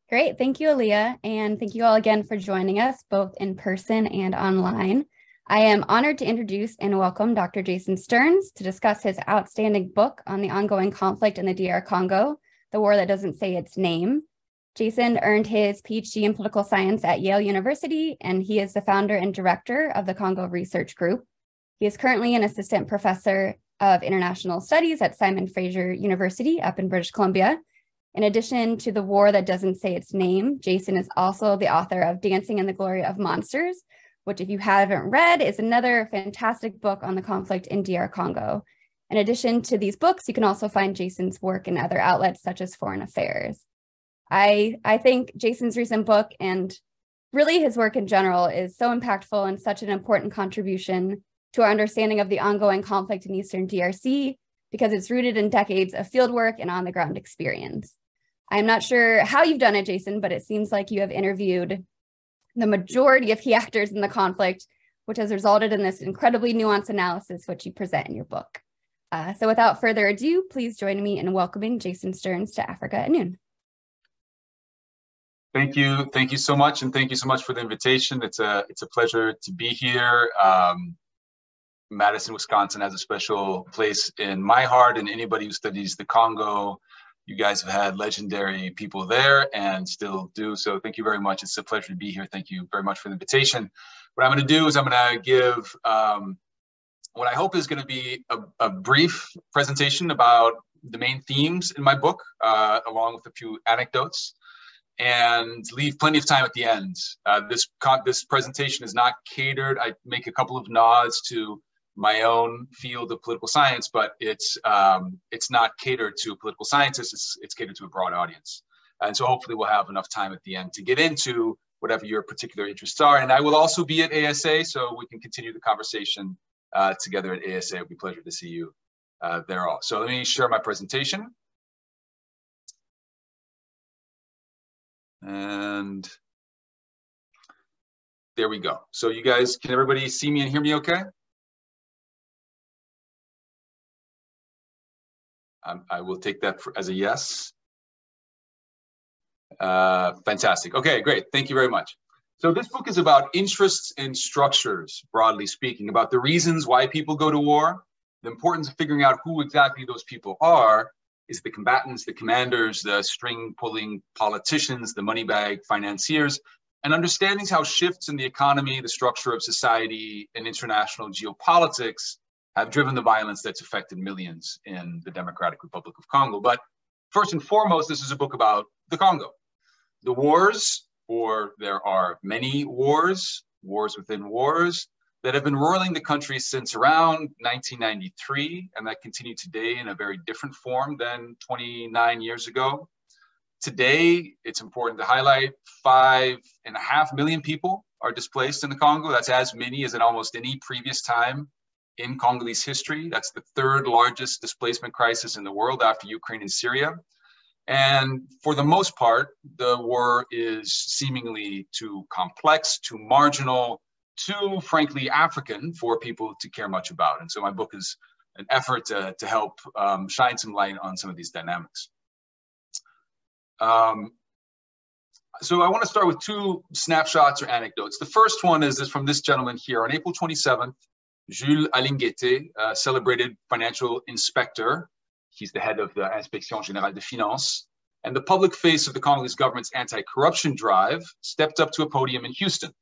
Great. Thank you, Aaliyah. And thank you all again for joining us, both in person and online. I am honored to introduce and welcome Dr. Jason Stearns to discuss his outstanding book on the ongoing conflict in the DR Congo, The War That Doesn't Say Its Name. Jason earned his PhD in political science at Yale University, and he is the founder and director of the Congo Research Group. He is currently an assistant professor of international studies at Simon Fraser University up in British Columbia. In addition to The War That Doesn't Say Its Name, Jason is also the author of Dancing in the Glory of Monsters, which, if you haven't read, is another fantastic book on the conflict in DR Congo. In addition to these books, you can also find Jason's work in other outlets such as Foreign Affairs. I think Jason's recent book and really his work in general is so impactful and such an important contribution to our understanding of the ongoing conflict in Eastern DRC because it's rooted in decades of fieldwork and on-the-ground experience. I'm not sure how you've done it, Jason, but it seems like you have interviewed the majority of key actors in the conflict, which has resulted in this incredibly nuanced analysis, which you present in your book. So without further ado, please join me in welcoming Jason Stearns to Africa at Noon. Thank you. Thank you so much. And thank you so much for the invitation. It's a pleasure to be here. Madison, Wisconsin has a special place in my heart, and anybody who studies the Congo, you guys have had legendary people there and still do. So thank you very much. It's a pleasure to be here. Thank you very much for the invitation. What I'm going to do is I'm going to give what I hope is going to be a brief presentation about the main themes in my book, along with a few anecdotes, and leave plenty of time at the end. This presentation is not catered. I make a couple of nods to my own field of political science, but it's not catered to political scientists. It's catered to a broad audience. And so hopefully we'll have enough time at the end to get into whatever your particular interests are. And I will also be at ASA, so we can continue the conversation together at ASA. It would be a pleasure to see you there all. So let me share my presentation. And there we go. So you guys, can everybody see me and hear me okay? I will take that as a yes. Fantastic. Okay, great. Thank you very much. So this book is about interests and structures, broadly speaking, about the reasons why people go to war, the importance of figuring out who exactly those people are. Is the combatants, the commanders, the string-pulling politicians, the money bag financiers, and understanding how shifts in the economy, the structure of society, and international geopolitics have driven the violence that's affected millions in the Democratic Republic of Congo. But first and foremost, this is a book about the Congo. The wars, or there are many wars, wars within wars, that have been roiling the country since around 1993, and that continue today in a very different form than 29 years ago. Today, it's important to highlight 5.5 million people are displaced in the Congo. That's as many as in almost any previous time in Congolese history. That's the third largest displacement crisis in the world after Ukraine and Syria. And for the most part, the war is seemingly too complex, too marginal, too, frankly, African for people to care much about. And so my book is an effort to help shine some light on some of these dynamics. So I want to start with two snapshots or anecdotes. The first one is from this gentleman here. On April 27th, Jules Alingete, celebrated financial inspector. He's the head of the Inspection Générale des Finances. And the public face of the Congolese government's anti-corruption drive stepped up to a podium in Houston.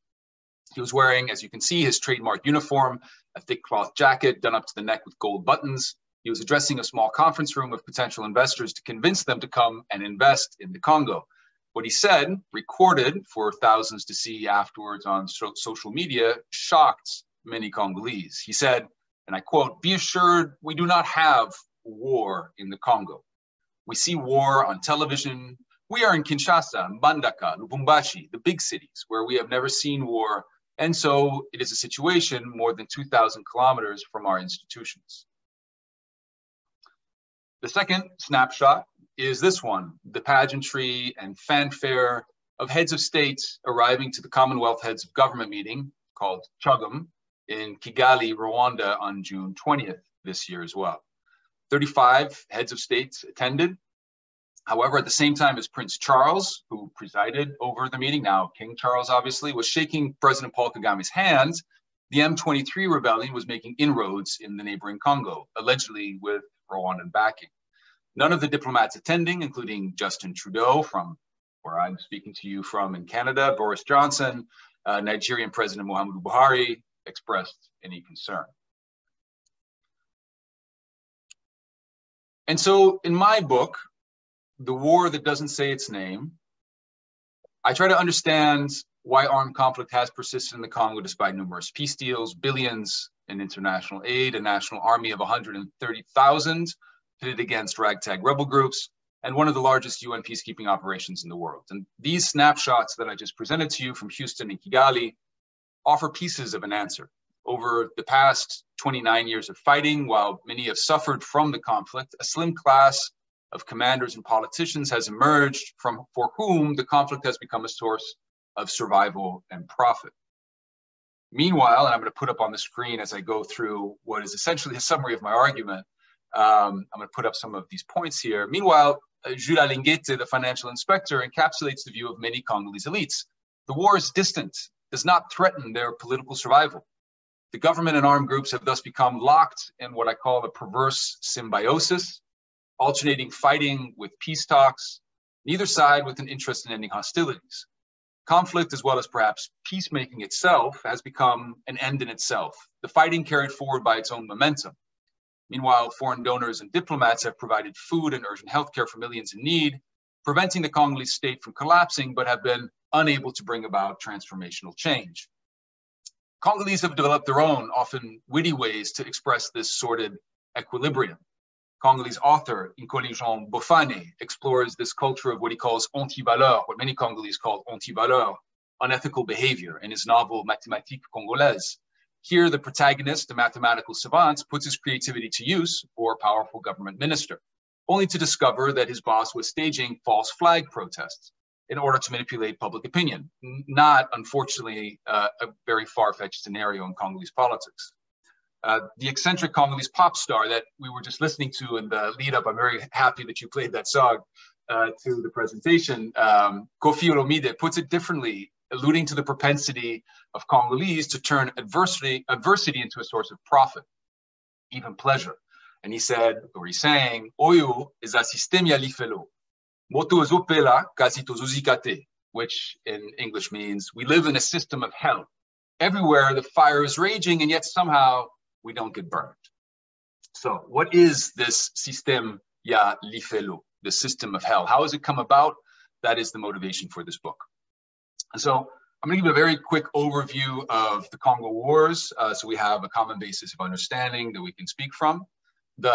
He was wearing, as you can see, his trademark uniform, a thick cloth jacket done up to the neck with gold buttons. He was addressing a small conference room of potential investors to convince them to come and invest in the Congo. What he said, recorded for thousands to see afterwards on social media, shocked many Congolese. He said, and I quote, "Be assured we do not have war in the Congo. We see war on television. We are in Kinshasa, Mbandaka, Lubumbashi, the big cities where we have never seen war. And so it is a situation more than 2,000 kilometers from our institutions." The second snapshot is this one, the pageantry and fanfare of heads of state arriving to the Commonwealth Heads of Government meeting called CHOGM in Kigali, Rwanda on June 20th this year as well. 35 heads of states attended. However, at the same time as Prince Charles, who presided over the meeting, now King Charles obviously, was shaking President Paul Kagame's hands, the M23 rebellion was making inroads in the neighboring Congo, allegedly with Rwandan backing. None of the diplomats attending, including Justin Trudeau from where I'm speaking to you from in Canada, Boris Johnson, Nigerian President Muhammadu Buhari, expressed any concern. And so in my book, The War That Doesn't Say Its Name, I try to understand why armed conflict has persisted in the Congo despite numerous peace deals, billions in international aid, a national army of 130,000 pitted against ragtag rebel groups, and one of the largest UN peacekeeping operations in the world. And these snapshots that I just presented to you from Houston and Kigali offer pieces of an answer. Over the past 29 years of fighting, while many have suffered from the conflict, a slim class of commanders and politicians has emerged for whom the conflict has become a source of survival and profit. Meanwhile, and I'm going to put up on the screen as I go through what is essentially a summary of my argument, I'm going to put up some of these points here. Meanwhile, Jules Alingete, the financial inspector, encapsulates the view of many Congolese elites. The war is distant, does not threaten their political survival. The government and armed groups have thus become locked in what I call a perverse symbiosis, alternating fighting with peace talks, neither side with an interest in ending hostilities. Conflict, as well as perhaps peacemaking itself, has become an end in itself, the fighting carried forward by its own momentum. Meanwhile, foreign donors and diplomats have provided food and urgent healthcare for millions in need, preventing the Congolese state from collapsing, but have been unable to bring about transformational change. Congolese have developed their own, often witty ways to express this sordid equilibrium. Congolese author Nkoli-Jean Bofane explores this culture of what he calls anti-valeur, what many Congolese call anti-valeur, unethical behavior, in his novel Mathématiques Congolaises. Here, the protagonist, the mathematical savant, puts his creativity to use for a powerful government minister, only to discover that his boss was staging false flag protests in order to manipulate public opinion. Not, unfortunately, a very far-fetched scenario in Congolese politics. The eccentric Congolese pop star that we were just listening to in the lead up, I'm very happy that you played that song to the presentation, Koffi Olomide puts it differently, alluding to the propensity of Congolese to turn adversity into a source of profit, even pleasure. And he said, or he's saying, Oyo is a systemia lifelo, moto ezopela kasi tozuzikate, which in English means, we live in a system of hell. Everywhere the fire is raging, and yet somehow we don't get burned. So what is this system ya lifelo, the system of hell? How has it come about? That is the motivation for this book. And so I'm going to give a very quick overview of the Congo Wars, so we have a common basis of understanding that we can speak from. In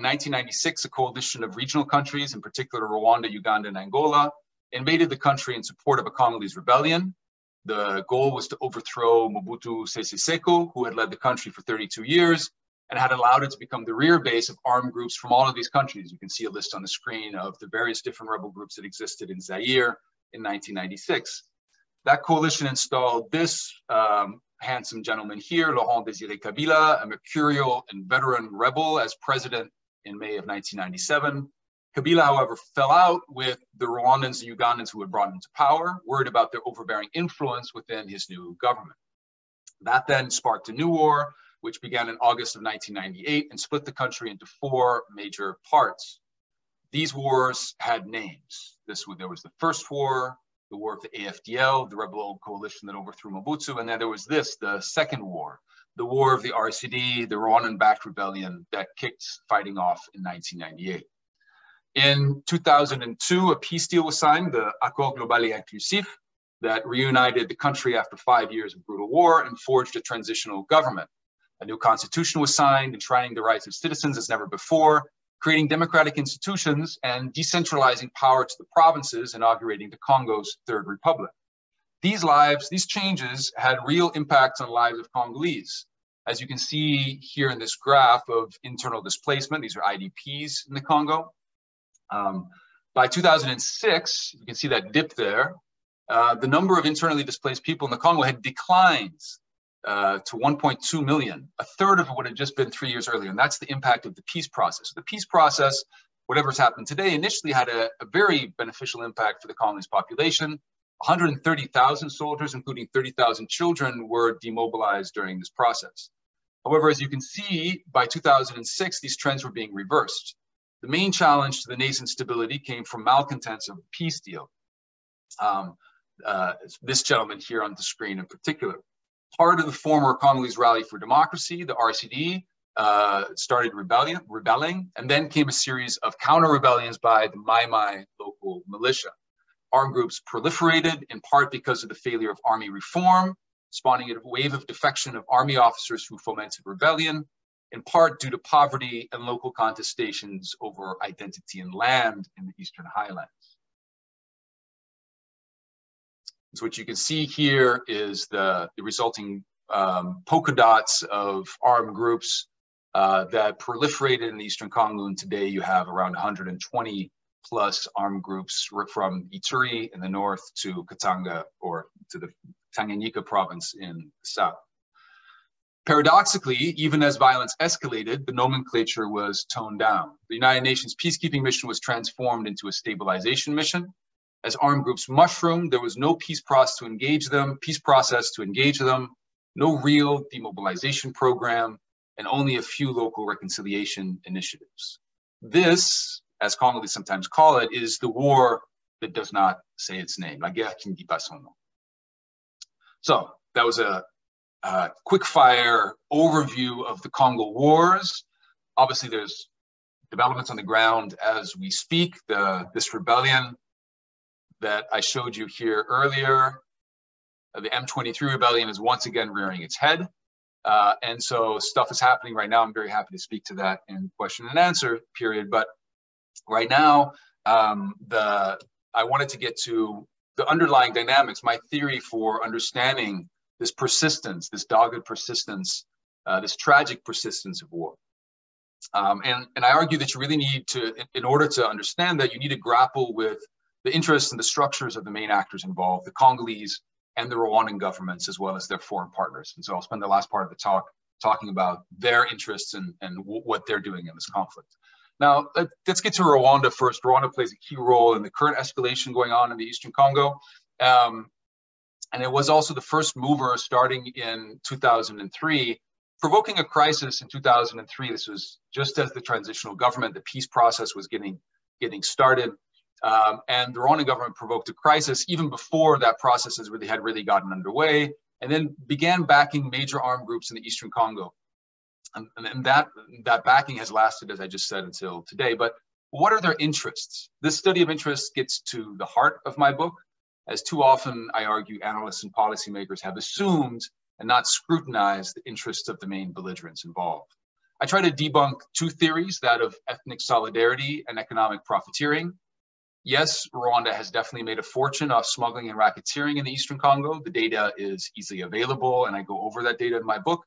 1996, a coalition of regional countries, in particular Rwanda, Uganda, and Angola, invaded the country in support of a Congolese rebellion. The goal was to overthrow Mobutu Sese Seko, who had led the country for 32 years and had allowed it to become the rear base of armed groups from all of these countries. You can see a list on the screen of the various different rebel groups that existed in Zaire in 1996. That coalition installed this handsome gentleman here, Laurent Désiré Kabila, a mercurial and veteran rebel, as president in May of 1997. Kabila, however, fell out with the Rwandans and Ugandans who had brought him to power, worried about their overbearing influence within his new government. That then sparked a new war, which began in August of 1998 and split the country into 4 major parts. These wars had names. There was the First War, the War of the AFDL, the rebel coalition that overthrew Mobutu, and then there was this, the Second War, the War of the RCD, the Rwandan-backed rebellion that kicked fighting off in 1998. In 2002, a peace deal was signed, the Accord Global et Inclusif, that reunited the country after 5 years of brutal war and forged a transitional government. A new constitution was signed, enshrining the rights of citizens as never before, creating democratic institutions and decentralizing power to the provinces, inaugurating the Congo's Third Republic. These changes had real impacts on the lives of Congolese. As you can see here in this graph of internal displacement, these are IDPs in the Congo. By 2006, you can see that dip there, the number of internally displaced people in the Congo had declined to 1.2 million, a third of what had just been 3 years earlier. And that's the impact of the peace process. The peace process whatever's happened today initially had a very beneficial impact for the Congolese population. 130,000 soldiers, including 30,000 children, were demobilized during this process. However, as you can see, by 2006, these trends were being reversed. The main challenge to the nascent stability came from malcontents of the peace deal. This gentleman here on the screen in particular. Part of the former Congolese Rally for Democracy, the RCD, started rebelling, and then came a series of counter-rebellions by the Mai Mai local militia. Armed groups proliferated, in part because of the failure of army reform, spawning a wave of defection of army officers who fomented rebellion, in part due to poverty and local contestations over identity and land in the Eastern Highlands. So what you can see here is the resulting polka dots of armed groups that proliferated in the Eastern Congo, and today you have around 120 plus armed groups from Ituri in the north to Katanga, or to the Tanganyika province in the south. Paradoxically, even as violence escalated, the nomenclature was toned down. The United Nations peacekeeping mission was transformed into a stabilization mission. As armed groups mushroomed, there was no peace process to engage them, no real demobilization program, and only a few local reconciliation initiatives. This, as Congolese sometimes call it, is the war that does not say its name, la guerre qui ne dit pas son nom. So that was a quick fire overview of the Congo wars. Obviously, there's developments on the ground as we speak. This rebellion that I showed you here earlier, the M23 rebellion, is once again rearing its head. And so stuff is happening right now. I'm very happy to speak to that in question and answer period. But right now, I wanted to get to the underlying dynamics, my theory for understanding this persistence, this dogged persistence, this tragic persistence of war. And I argue that you really need to, in order to understand that, you need to grapple with the interests and the structures of the main actors involved, the Congolese and the Rwandan governments, as well as their foreign partners. And so I'll spend the last part of the talk talking about their interests and what they're doing in this conflict. Now, let's get to Rwanda first. Rwanda plays a key role in the current escalation going on in the Eastern Congo. And it was also the first mover starting in 2003, provoking a crisis in 2003. This was just as the transitional government, the peace process was getting started. And the Rwandan government provoked a crisis even before that process had really gotten underway, and then began backing major armed groups in the Eastern Congo. And that backing has lasted, as I just said, until today. But what are their interests? This study of interests gets to the heart of my book, as too often, I argue, analysts and policymakers have assumed and not scrutinized the interests of the main belligerents involved. I try to debunk two theories, that of ethnic solidarity and economic profiteering. Yes, Rwanda has definitely made a fortune off smuggling and racketeering in the Eastern Congo. The data is easily available, and I go over that data in my book.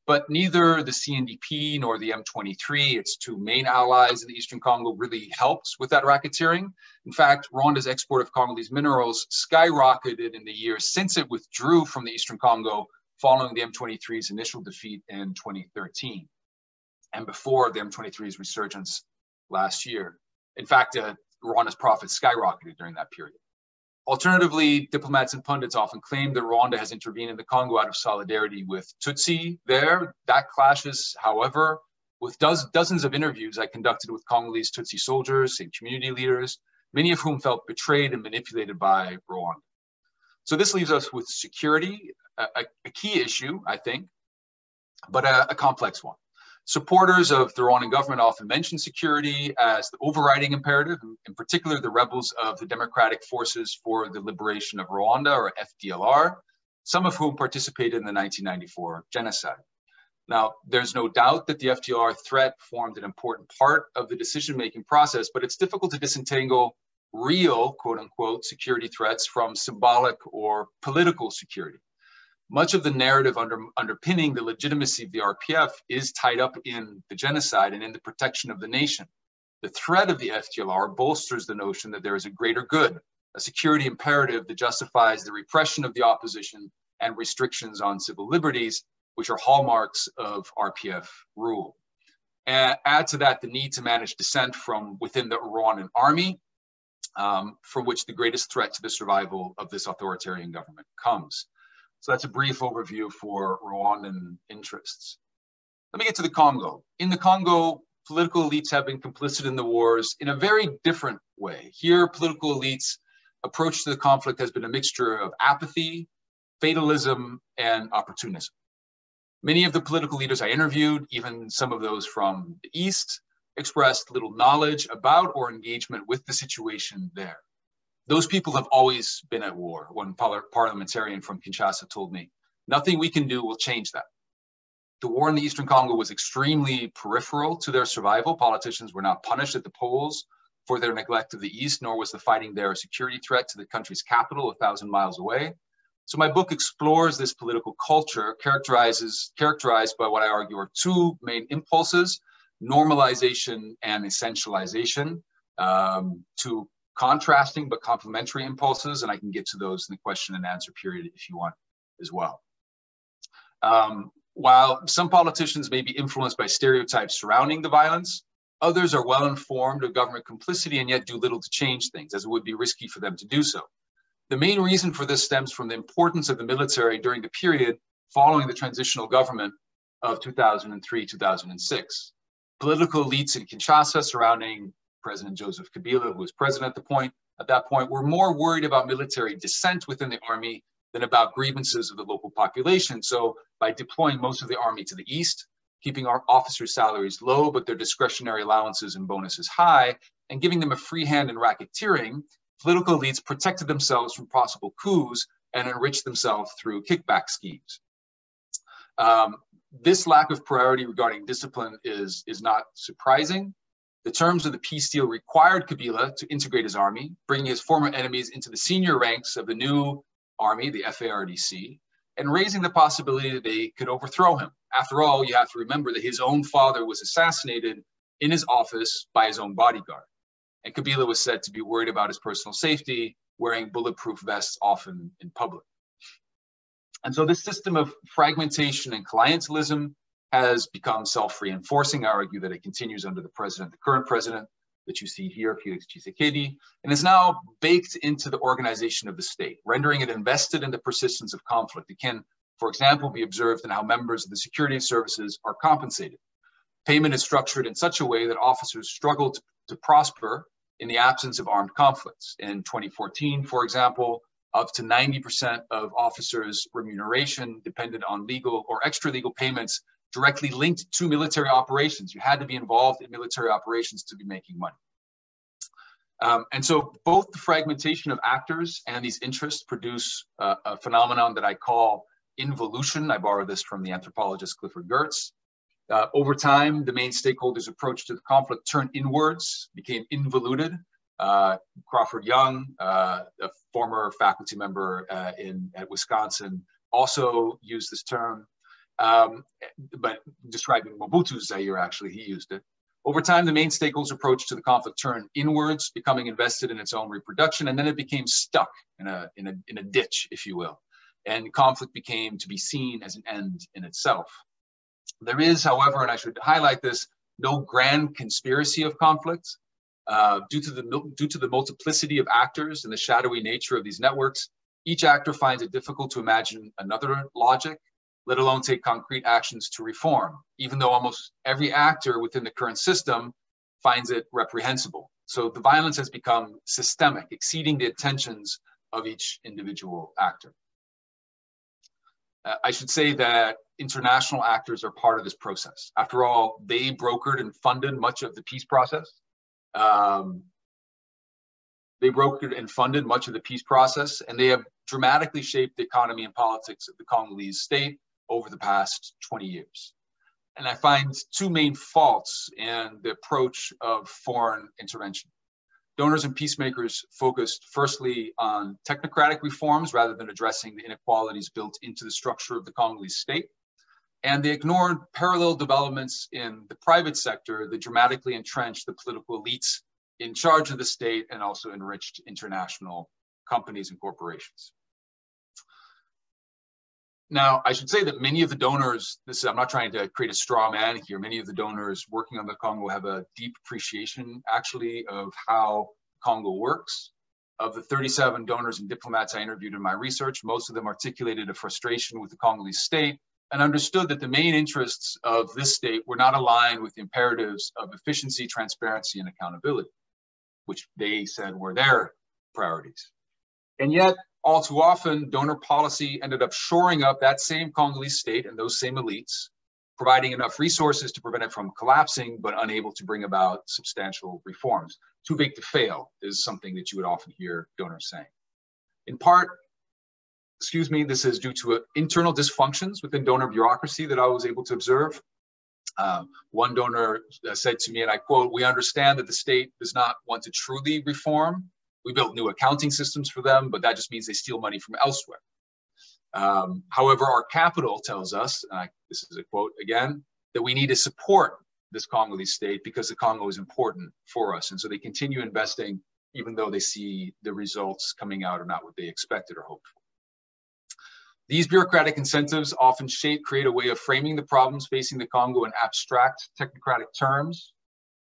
But neither the CNDP nor the M23, its two main allies in the Eastern Congo, really helped with that racketeering. In fact, Rwanda's export of Congolese minerals skyrocketed in the years since it withdrew from the Eastern Congo following the M23's initial defeat in 2013, and before the M23's resurgence last year. In fact, Rwanda's profits skyrocketed during that period. Alternatively, diplomats and pundits often claim that Rwanda has intervened in the Congo out of solidarity with Tutsi there. That clashes, however, with dozens of interviews I conducted with Congolese Tutsi soldiers and community leaders, many of whom felt betrayed and manipulated by Rwanda. So this leaves us with security, a key issue, I think, but a complex one. Supporters of the Rwandan government often mention security as the overriding imperative, in particular the rebels of the Democratic Forces for the Liberation of Rwanda, or FDLR, some of whom participated in the 1994 genocide. Now, there's no doubt that the FDLR threat formed an important part of the decision-making process, but it's difficult to disentangle real, quote unquote, security threats from symbolic or political security. Much of the narrative underpinning the legitimacy of the RPF is tied up in the genocide and in the protection of the nation. The threat of the FDLR bolsters the notion that there is a greater good, a security imperative that justifies the repression of the opposition and restrictions on civil liberties, which are hallmarks of RPF rule. Add to that the need to manage dissent from within the Rwandan army, from which the greatest threat to the survival of this authoritarian government comes. So that's a brief overview for Rwandan interests. Let me get to the Congo. In the Congo, political elites have been complicit in the wars in a very different way. Here, political elites' approach to the conflict has been a mixture of apathy, fatalism, and opportunism. Many of the political leaders I interviewed, even some of those from the East, expressed little knowledge about or engagement with the situation there. Those people have always been at war. One parliamentarian from Kinshasa told me, nothing we can do will change that. The war in the Eastern Congo was extremely peripheral to their survival. Politicians were not punished at the polls for their neglect of the East, nor was the fighting there a security threat to the country's capital 1,000 miles away. So my book explores this political culture characterized by what I argue are two main impulses: normalization and essentialization, two contrasting but complementary impulses, and I can get to those in the question and answer period if you want as well. While some politicians may be influenced by stereotypes surrounding the violence, others are well informed of government complicity and yet do little to change things, as it would be risky for them to do so. The main reason for this stems from the importance of the military during the period following the transitional government of 2003-2006. Political elites in Kinshasa surrounding President Joseph Kabila, who was president at that point, were more worried about military dissent within the army than about grievances of the local population. So by deploying most of the army to the east, keeping our officers' salaries low, but their discretionary allowances and bonuses high, and giving them a free hand in racketeering, political elites protected themselves from possible coups and enriched themselves through kickback schemes. This lack of priority regarding discipline is not surprising. The terms of the peace deal required Kabila to integrate his army, bringing his former enemies into the senior ranks of the new army, the FARDC, and raising the possibility that they could overthrow him. After all, you have to remember that his own father was assassinated in his office by his own bodyguard. And Kabila was said to be worried about his personal safety, wearing bulletproof vests often in public. And so this system of fragmentation and clientelism has become self-reinforcing. I argue that it continues under the current president that you see here, Felix Tshisekedi, and is now baked into the organization of the state, rendering it invested in the persistence of conflict. It can, for example, be observed in how members of the security services are compensated. Payment is structured in such a way that officers struggle to prosper in the absence of armed conflicts. In 2014, for example, up to 90% of officers' remuneration depended on legal or extra-legal payments directly linked to military operations. You had to be involved in military operations to be making money. And so both the fragmentation of actors and these interests produce a phenomenon that I call involution. I borrow this from the anthropologist Clifford Geertz. Over time, the main stakeholders' approach to the conflict turned inwards, became involuted. Crawford Young, a former faculty member at Wisconsin, also used this term. But describing Mobutu's Zaire, actually, he used it. Over time, the main stakeholders' approach to the conflict turned inwards, becoming invested in its own reproduction, and then it became stuck in a ditch, if you will. And conflict became to be seen as an end in itself. There is, however, and I should highlight this, no grand conspiracy of conflicts. Due to the multiplicity of actors and the shadowy nature of these networks, each actor finds it difficult to imagine another logic, let alone take concrete actions to reform, even though almost every actor within the current system finds it reprehensible. So the violence has become systemic, exceeding the intentions of each individual actor. I should say that international actors are part of this process. After all, they brokered and funded much of the peace process. And they have dramatically shaped the economy and politics of the Congolese state over the past 20 years. And I find two main faults in the approach of foreign intervention. Donors and peacemakers focused firstly on technocratic reforms rather than addressing the inequalities built into the structure of the Congolese state. And they ignored parallel developments in the private sector that dramatically entrenched the political elites in charge of the state and also enriched international companies and corporations. Now, I should say that many of the donors, I'm not trying to create a straw man here, many of the donors working on the Congo have a deep appreciation, actually, of how Congo works. Of the 37 donors and diplomats I interviewed in my research, most of them articulated a frustration with the Congolese state and understood that the main interests of this state were not aligned with the imperatives of efficiency, transparency, and accountability, which they said were their priorities. And yet, all too often, donor policy ended up shoring up that same Congolese state and those same elites, providing enough resources to prevent it from collapsing, but unable to bring about substantial reforms. Too big to fail is something that you would often hear donors saying. In part, this is due to internal dysfunctions within donor bureaucracy that I was able to observe. One donor said to me, and I quote, "We understand that the state does not want to truly reform. We built new accounting systems for them, but that just means they steal money from elsewhere. However, our capital tells us," this is a quote again, "that we need to support this Congolese state because the Congo is important for us." And so they continue investing even though they see the results coming out are not what they expected or hoped for. These bureaucratic incentives often create a way of framing the problems facing the Congo in abstract technocratic terms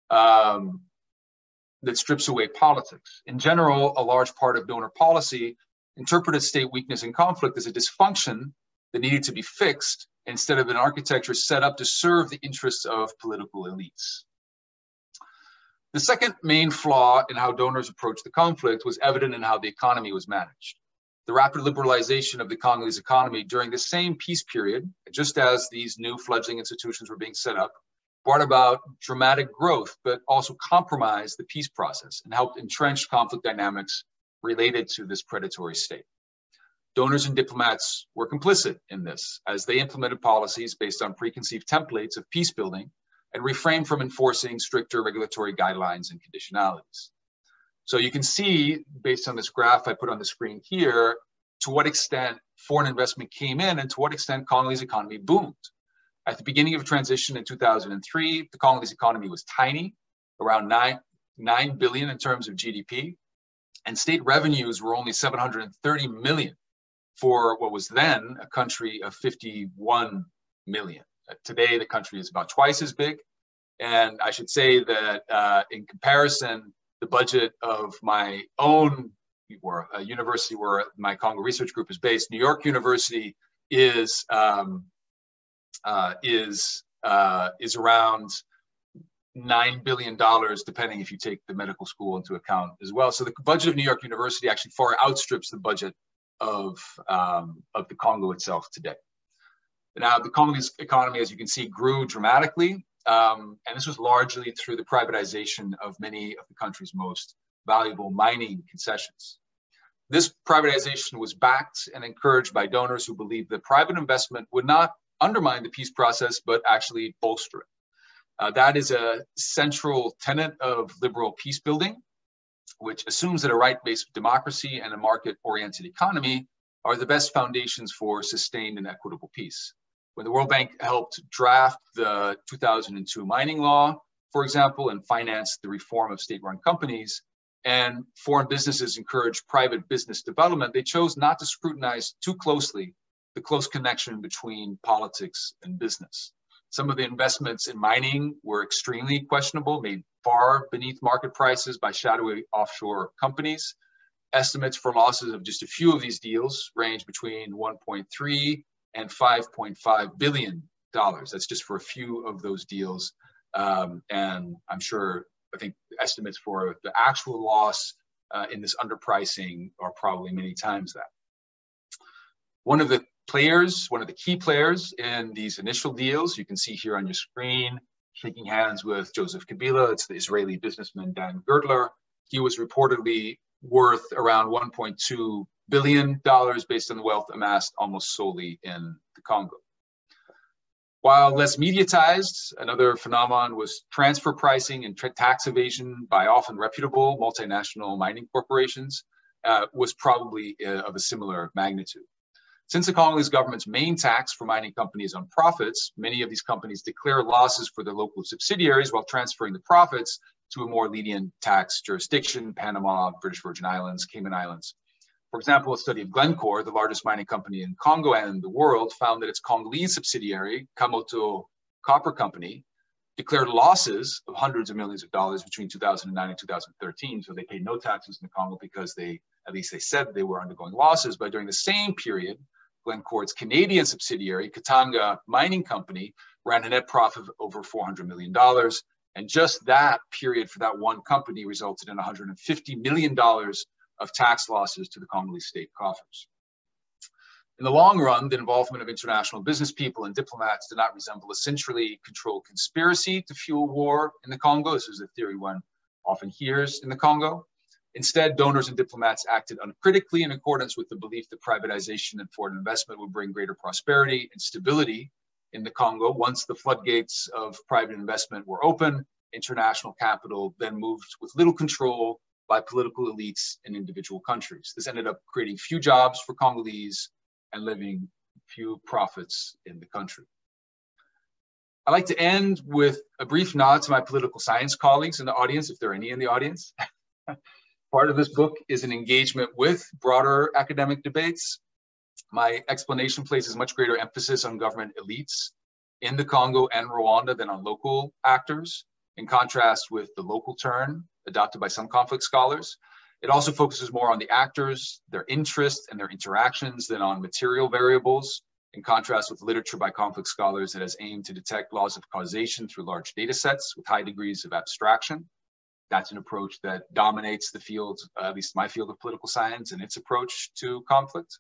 that strips away politics. In general, a large part of donor policy interpreted state weakness and conflict as a dysfunction that needed to be fixed instead of an architecture set up to serve the interests of political elites. The second main flaw in how donors approached the conflict was evident in how the economy was managed. The rapid liberalization of the Congolese economy during the same peace period, just as these new fledgling institutions were being set up, brought about dramatic growth, but also compromised the peace process and helped entrench conflict dynamics related to this predatory state. Donors and diplomats were complicit in this as they implemented policies based on preconceived templates of peace building and refrained from enforcing stricter regulatory guidelines and conditionalities. So you can see, based on this graph I put on the screen here, to what extent foreign investment came in and to what extent Congolese economy boomed. At the beginning of transition in 2003, the Congolese economy was tiny, around 9 billion in terms of GDP, and state revenues were only 730 million for what was then a country of 51 million. Today, the country is about twice as big. And I should say that in comparison, the budget of my own university where my Congo Research Group is based, New York University, is around $9 billion, depending if you take the medical school into account as well. So the budget of New York University actually far outstrips the budget of the Congo itself today. Now, the Congolese economy, as you can see, grew dramatically, and this was largely through the privatization of many of the country's most valuable mining concessions. This privatization was backed and encouraged by donors who believed that private investment would not undermine the peace process, but actually bolster it. That is a central tenet of liberal peace building, which assumes that a right-based democracy and a market-oriented economy are the best foundations for sustained and equitable peace. When the World Bank helped draft the 2002 mining law, for example, and financed the reform of state-run companies, and foreign businesses encouraged private business development, they chose not to scrutinize too closely the close connection between politics and business. Some of the investments in mining were extremely questionable, made far beneath market prices by shadowy offshore companies. Estimates for losses of just a few of these deals range between 1.3 and 5.5 billion dollars. That's just for a few of those deals. And I think estimates for the actual loss in this underpricing are probably many times that. One of the key players in these initial deals, you can see here on your screen, shaking hands with Joseph Kabila. It's the Israeli businessman Dan Gertler. He was reportedly worth around $1.2 billion based on the wealth amassed almost solely in the Congo. While less mediatized, another phenomenon was transfer pricing and tax evasion by often reputable multinational mining corporations was probably of a similar magnitude. Since the Congolese government's main tax for mining companies on profits, many of these companies declare losses for their local subsidiaries while transferring the profits to a more lenient tax jurisdiction, Panama, British Virgin Islands, Cayman Islands. For example, a study of Glencore, the largest mining company in Congo and in the world, found that its Congolese subsidiary, Kamoto Copper Company, declared losses of hundreds of millions of dollars between 2009 and 2013. So they paid no taxes in the Congo because at least they said they were undergoing losses. But during the same period, Glencore's Canadian subsidiary, Katanga Mining Company, ran a net profit of over $400 million. And just that period for that one company resulted in $150 million of tax losses to the Congolese state coffers. In the long run, the involvement of international business people and diplomats did not resemble a centrally controlled conspiracy to fuel war in the Congo. This is a theory one often hears in the Congo. Instead, donors and diplomats acted uncritically in accordance with the belief that privatization and foreign investment would bring greater prosperity and stability in the Congo. Once the floodgates of private investment were open, international capital then moved with little control by political elites in individual countries. This ended up creating few jobs for Congolese and leaving few profits in the country. I'd like to end with a brief nod to my political science colleagues in the audience, if there are any in the audience. Part of this book is an engagement with broader academic debates. My explanation places much greater emphasis on government elites in the Congo and Rwanda than on local actors, in contrast with the local turn adopted by some conflict scholars. It also focuses more on the actors, their interests, and their interactions than on material variables, in contrast with literature by conflict scholars that has aimed to detect laws of causation through large data sets with high degrees of abstraction. That's an approach that dominates the field, at least my field of political science, and its approach to conflict.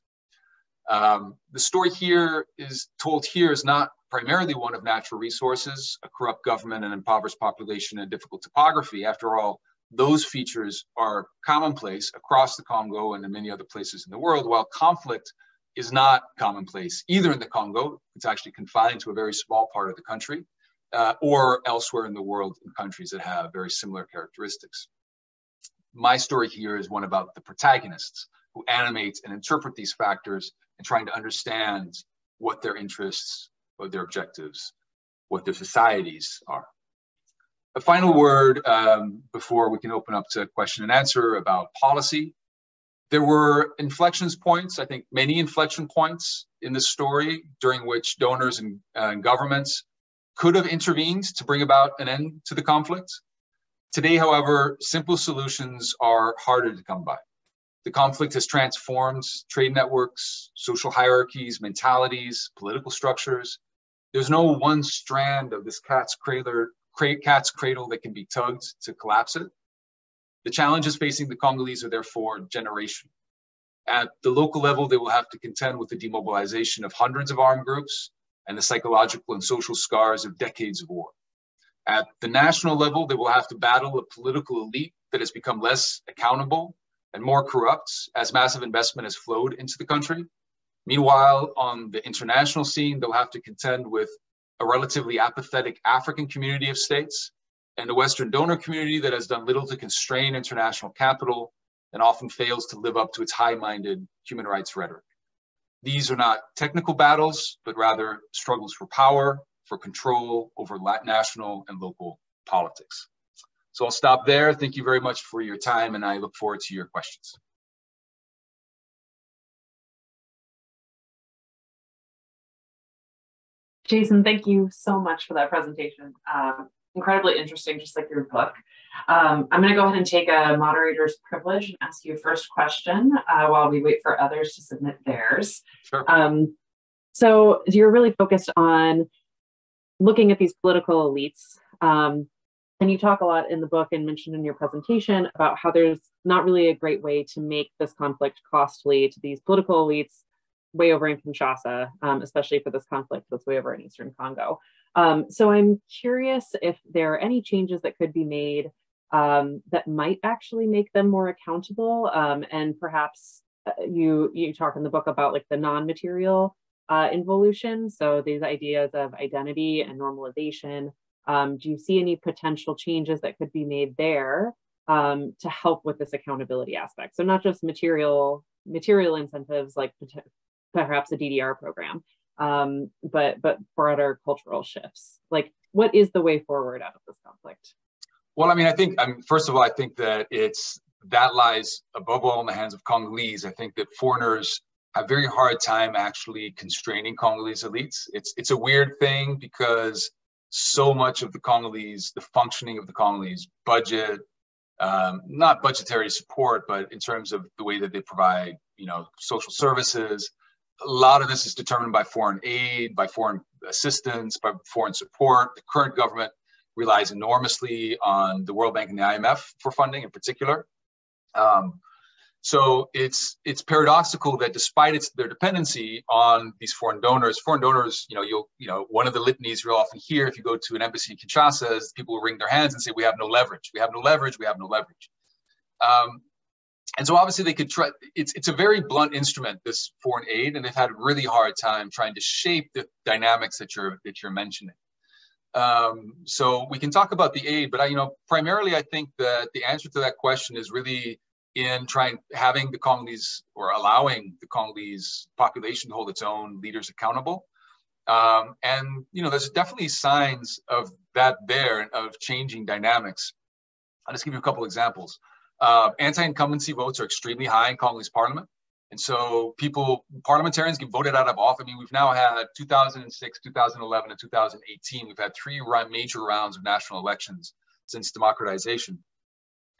The story here is told here is not primarily one of natural resources, a corrupt government, an impoverished population, and difficult topography. After all, those features are commonplace across the Congo and in many other places in the world, while conflict is not commonplace either in the Congo. It's actually confined to a very small part of the country, or elsewhere in the world in countries that have very similar characteristics. My story here is one about the protagonists who animate and interpret these factors and trying to understand what their interests, what their objectives, what their societies are. A final word before we can open up to question and answer about policy. There were inflection points, I think many inflection points in this story during which donors and governments could have intervened to bring about an end to the conflict. Today, however, simple solutions are harder to come by. The conflict has transformed trade networks, social hierarchies, mentalities, political structures. There's no one strand of this cat's cradle that can be tugged to collapse it. The challenges facing the Congolese are therefore generational. At the local level, they will have to contend with the demobilization of hundreds of armed groups and the psychological and social scars of decades of war. At the national level, they will have to battle a political elite that has become less accountable and more corrupt as massive investment has flowed into the country. Meanwhile, on the international scene, they'll have to contend with a relatively apathetic African community of states and a Western donor community that has done little to constrain international capital and often fails to live up to its high-minded human rights rhetoric. These are not technical battles, but rather struggles for power, for control over national and local politics. So I'll stop there. Thank you very much for your time, and I look forward to your questions. Jason, thank you so much for that presentation. Incredibly interesting, just like your book. I'm going to go ahead and take a moderator's privilege and ask you a first question while we wait for others to submit theirs. Sure. So you're really focused on looking at these political elites. And you talk a lot in the book and mentioned in your presentation about how there's not really a great way to make this conflict costly to these political elites way over in Kinshasa, especially for this conflict that's way over in Eastern Congo. So I'm curious if there are any changes that could be made that might actually make them more accountable. And perhaps you talk in the book about like the non-material involution. So these ideas of identity and normalization. Do you see any potential changes that could be made there to help with this accountability aspect? So not just material incentives like perhaps a DDR program, but broader cultural shifts. Like, what is the way forward out of this conflict? Well, I mean, first of all, I think that it's that lies above all in the hands of Congolese. I think that foreigners have a very hard time actually constraining Congolese elites. It's a weird thing because so much of the Congolese, the functioning of the Congolese budget, not budgetary support, but in terms of the way that they provide, social services, a lot of this is determined by foreign aid, by foreign assistance, by foreign support. The current government relies enormously on the World Bank and the IMF for funding in particular. So it's paradoxical that despite their dependency on these foreign donors, one of the litanies you'll often hear if you go to an embassy in Kinshasa is people will wring their hands and say, we have no leverage, we have no leverage, we have no leverage. And so obviously they could try, it's a very blunt instrument, this foreign aid, and they've had a really hard time trying to shape the dynamics that you're mentioning. So we can talk about the aid, but primarily I think that the answer to that question is really in having the Congolese or allowing the Congolese population to hold its own leaders accountable. And there's definitely signs of that there, of changing dynamics. I'll just give you a couple examples. Anti-incumbency votes are extremely high in Congolese parliament. And so parliamentarians get voted out of office. I mean, we've now had 2006, 2011, and 2018. We've had three major rounds of national elections since democratization.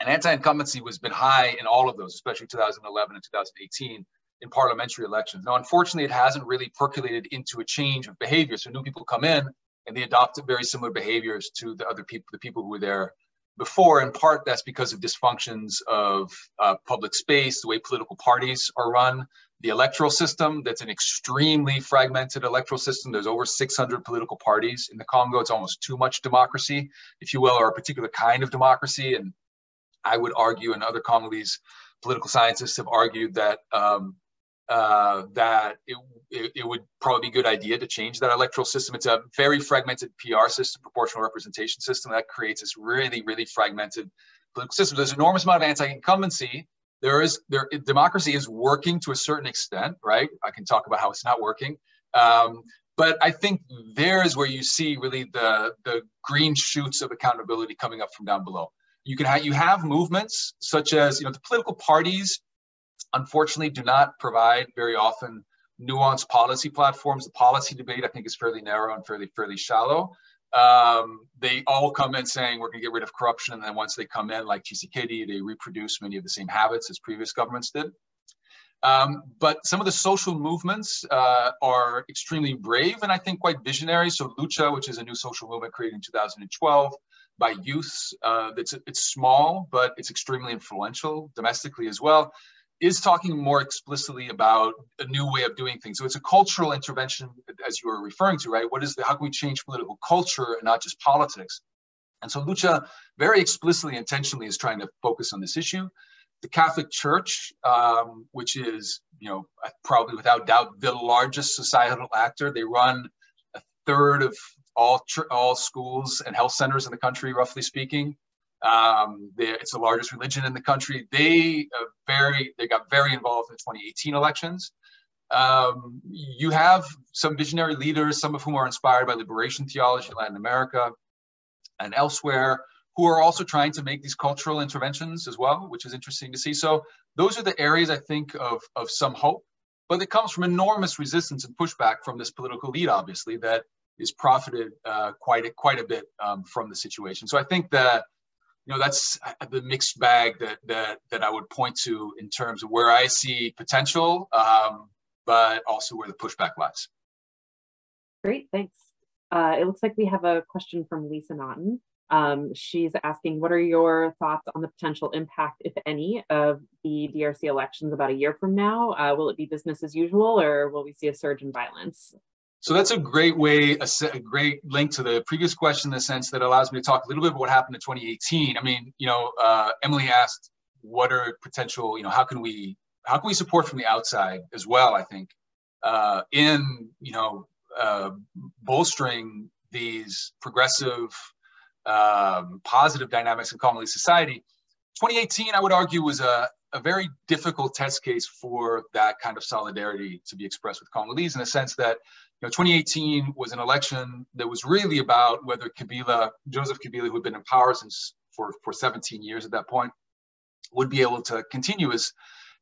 And anti-incumbency has been high in all of those, especially 2011 and 2018 in parliamentary elections. Now, unfortunately, it hasn't really percolated into a change of behavior. So new people come in and they adopt very similar behaviors to the people who were there before. In part, that's because of dysfunctions of public space, the way political parties are run, the electoral system. That's an extremely fragmented electoral system. There's over 600 political parties in the Congo. It's almost too much democracy, if you will, or a particular kind of democracy. And I would argue, and other Congolese political scientists have argued that it would probably be a good idea to change that electoral system. It's a very fragmented PR system, proportional representation system, that creates this really, really fragmented political system. There's an enormous amount of anti-incumbency. Democracy is working to a certain extent, right? I can talk about how it's not working. But I think there is where you see really the green shoots of accountability coming up from down below. You have movements such as, the political parties, unfortunately, do not provide very often nuanced policy platforms. The policy debate, I think, is fairly narrow and fairly shallow. They all come in saying we're going to get rid of corruption, and then once they come in, like Tshisekedi, they reproduce many of the same habits as previous governments did. But some of the social movements are extremely brave and I think quite visionary. So Lucha, which is a new social movement created in 2012 by youths, it's small, but it's extremely influential domestically as well, is talking more explicitly about a new way of doing things. So it's a cultural intervention, as you were referring to, right? How can we change political culture and not just politics? And so Lucha very explicitly, intentionally is trying to focus on this issue. The Catholic Church, which is, probably without doubt the largest societal actor, they run a third of all schools and health centers in the country, roughly speaking. It's the largest religion in the country. They got very involved in the 2018 elections. You have some visionary leaders, some of whom are inspired by liberation theology in Latin America and elsewhere, who are also trying to make these cultural interventions as well, which is interesting to see. So those are the areas, I think, of some hope, but it comes from enormous resistance and pushback from this political elite, obviously, that is profited quite a bit from the situation. So I think that, that's the mixed bag that I would point to in terms of where I see potential, but also where the pushback lies. Great, thanks. It looks like we have a question from Lisa Naughton. She's asking, what are your thoughts on the potential impact, if any, of the DRC elections about a year from now? Will it be business as usual, or will we see a surge in violence? So that's a great great link to the previous question, in the sense that allows me to talk a little bit about what happened in 2018. I mean, Emily asked, what are potential, how can we support from the outside as well, I think, in, bolstering these progressive, positive dynamics in Congolese society. 2018, I would argue, was a very difficult test case for that kind of solidarity to be expressed with Congolese, in the sense that 2018 was an election that was really about whether Joseph Kabila, who had been in power for 17 years at that point, would be able to continue his